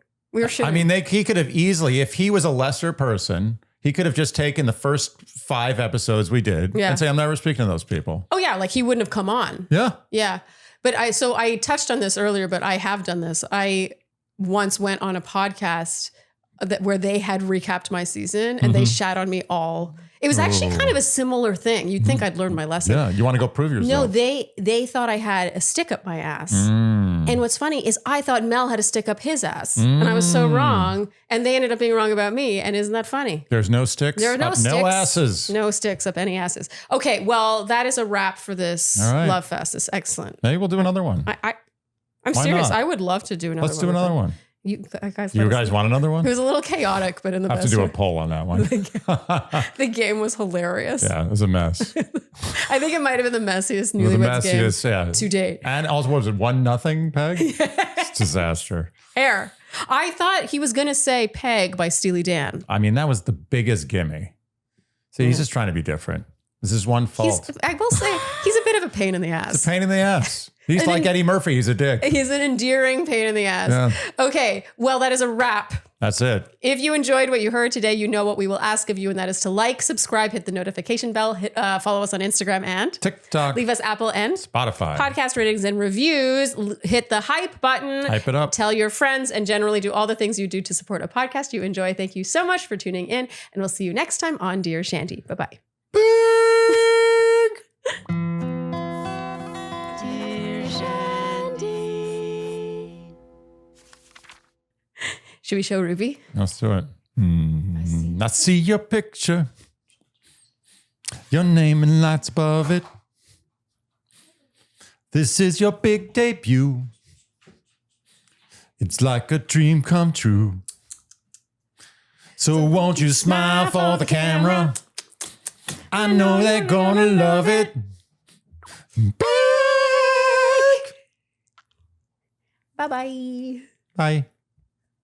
I mean, he could have easily, if he was a lesser person, he could have just taken the first 5 episodes we did and say, I'm never speaking to those people. Oh yeah, like he wouldn't have come on. Yeah. Yeah. But I touched on this earlier, but I have done this. I once went on a podcast where they had recapped my season and they shat on me all. It was actually kind of a similar thing. You'd think I'd learned my lesson. Yeah, you want to go prove yourself. No, they thought I had a stick up my ass. And what's funny is I thought Mel had a stick up his ass. And I was so wrong. And they ended up being wrong about me. And isn't that funny? There's no sticks. There are no sticks. No asses. No sticks up any asses. Okay, well, that is a wrap for this Love Fest. It's excellent. Maybe we'll do another one. I'm serious. I would love to do another one. Let's do another one. You guys want another one? It was a little chaotic, but in the best I have to do way. a poll on that one. The game was hilarious. Yeah, it was a mess. I think it might have been the messiest Newlyweds Game to date. And also, what was it, 1-0, Peg? It's a disaster. I thought he was going to say Peg by Steely Dan. I mean, that was the biggest gimme. See, he's just trying to be different. This is one fault. I will say, he's a bit of a pain in the ass. It's a pain in the ass. He's like Eddie Murphy. He's a dick. He's an endearing pain in the ass. Yeah. Okay. Well, that is a wrap That's it. If you enjoyed what you heard today, you know what we will ask of you, and that is to like, subscribe, hit the notification bell, follow us on Instagram and TikTok. leave us Apple and Spotify. podcast ratings and reviews. Hit the hype button. Hype it up. Tell your friends and generally do all the things you do to support a podcast you enjoy. Thank you so much for tuning in, and we'll see you next time on Dear Shandy. Bye-bye. Dear Shandy. Should we show Ruby? Let's do it. I see your picture. Your name in lights above it. This is your big debut. It's like a dream come true. So won't you smile for the camera? I know they're gonna love it. Bye-bye. Bye.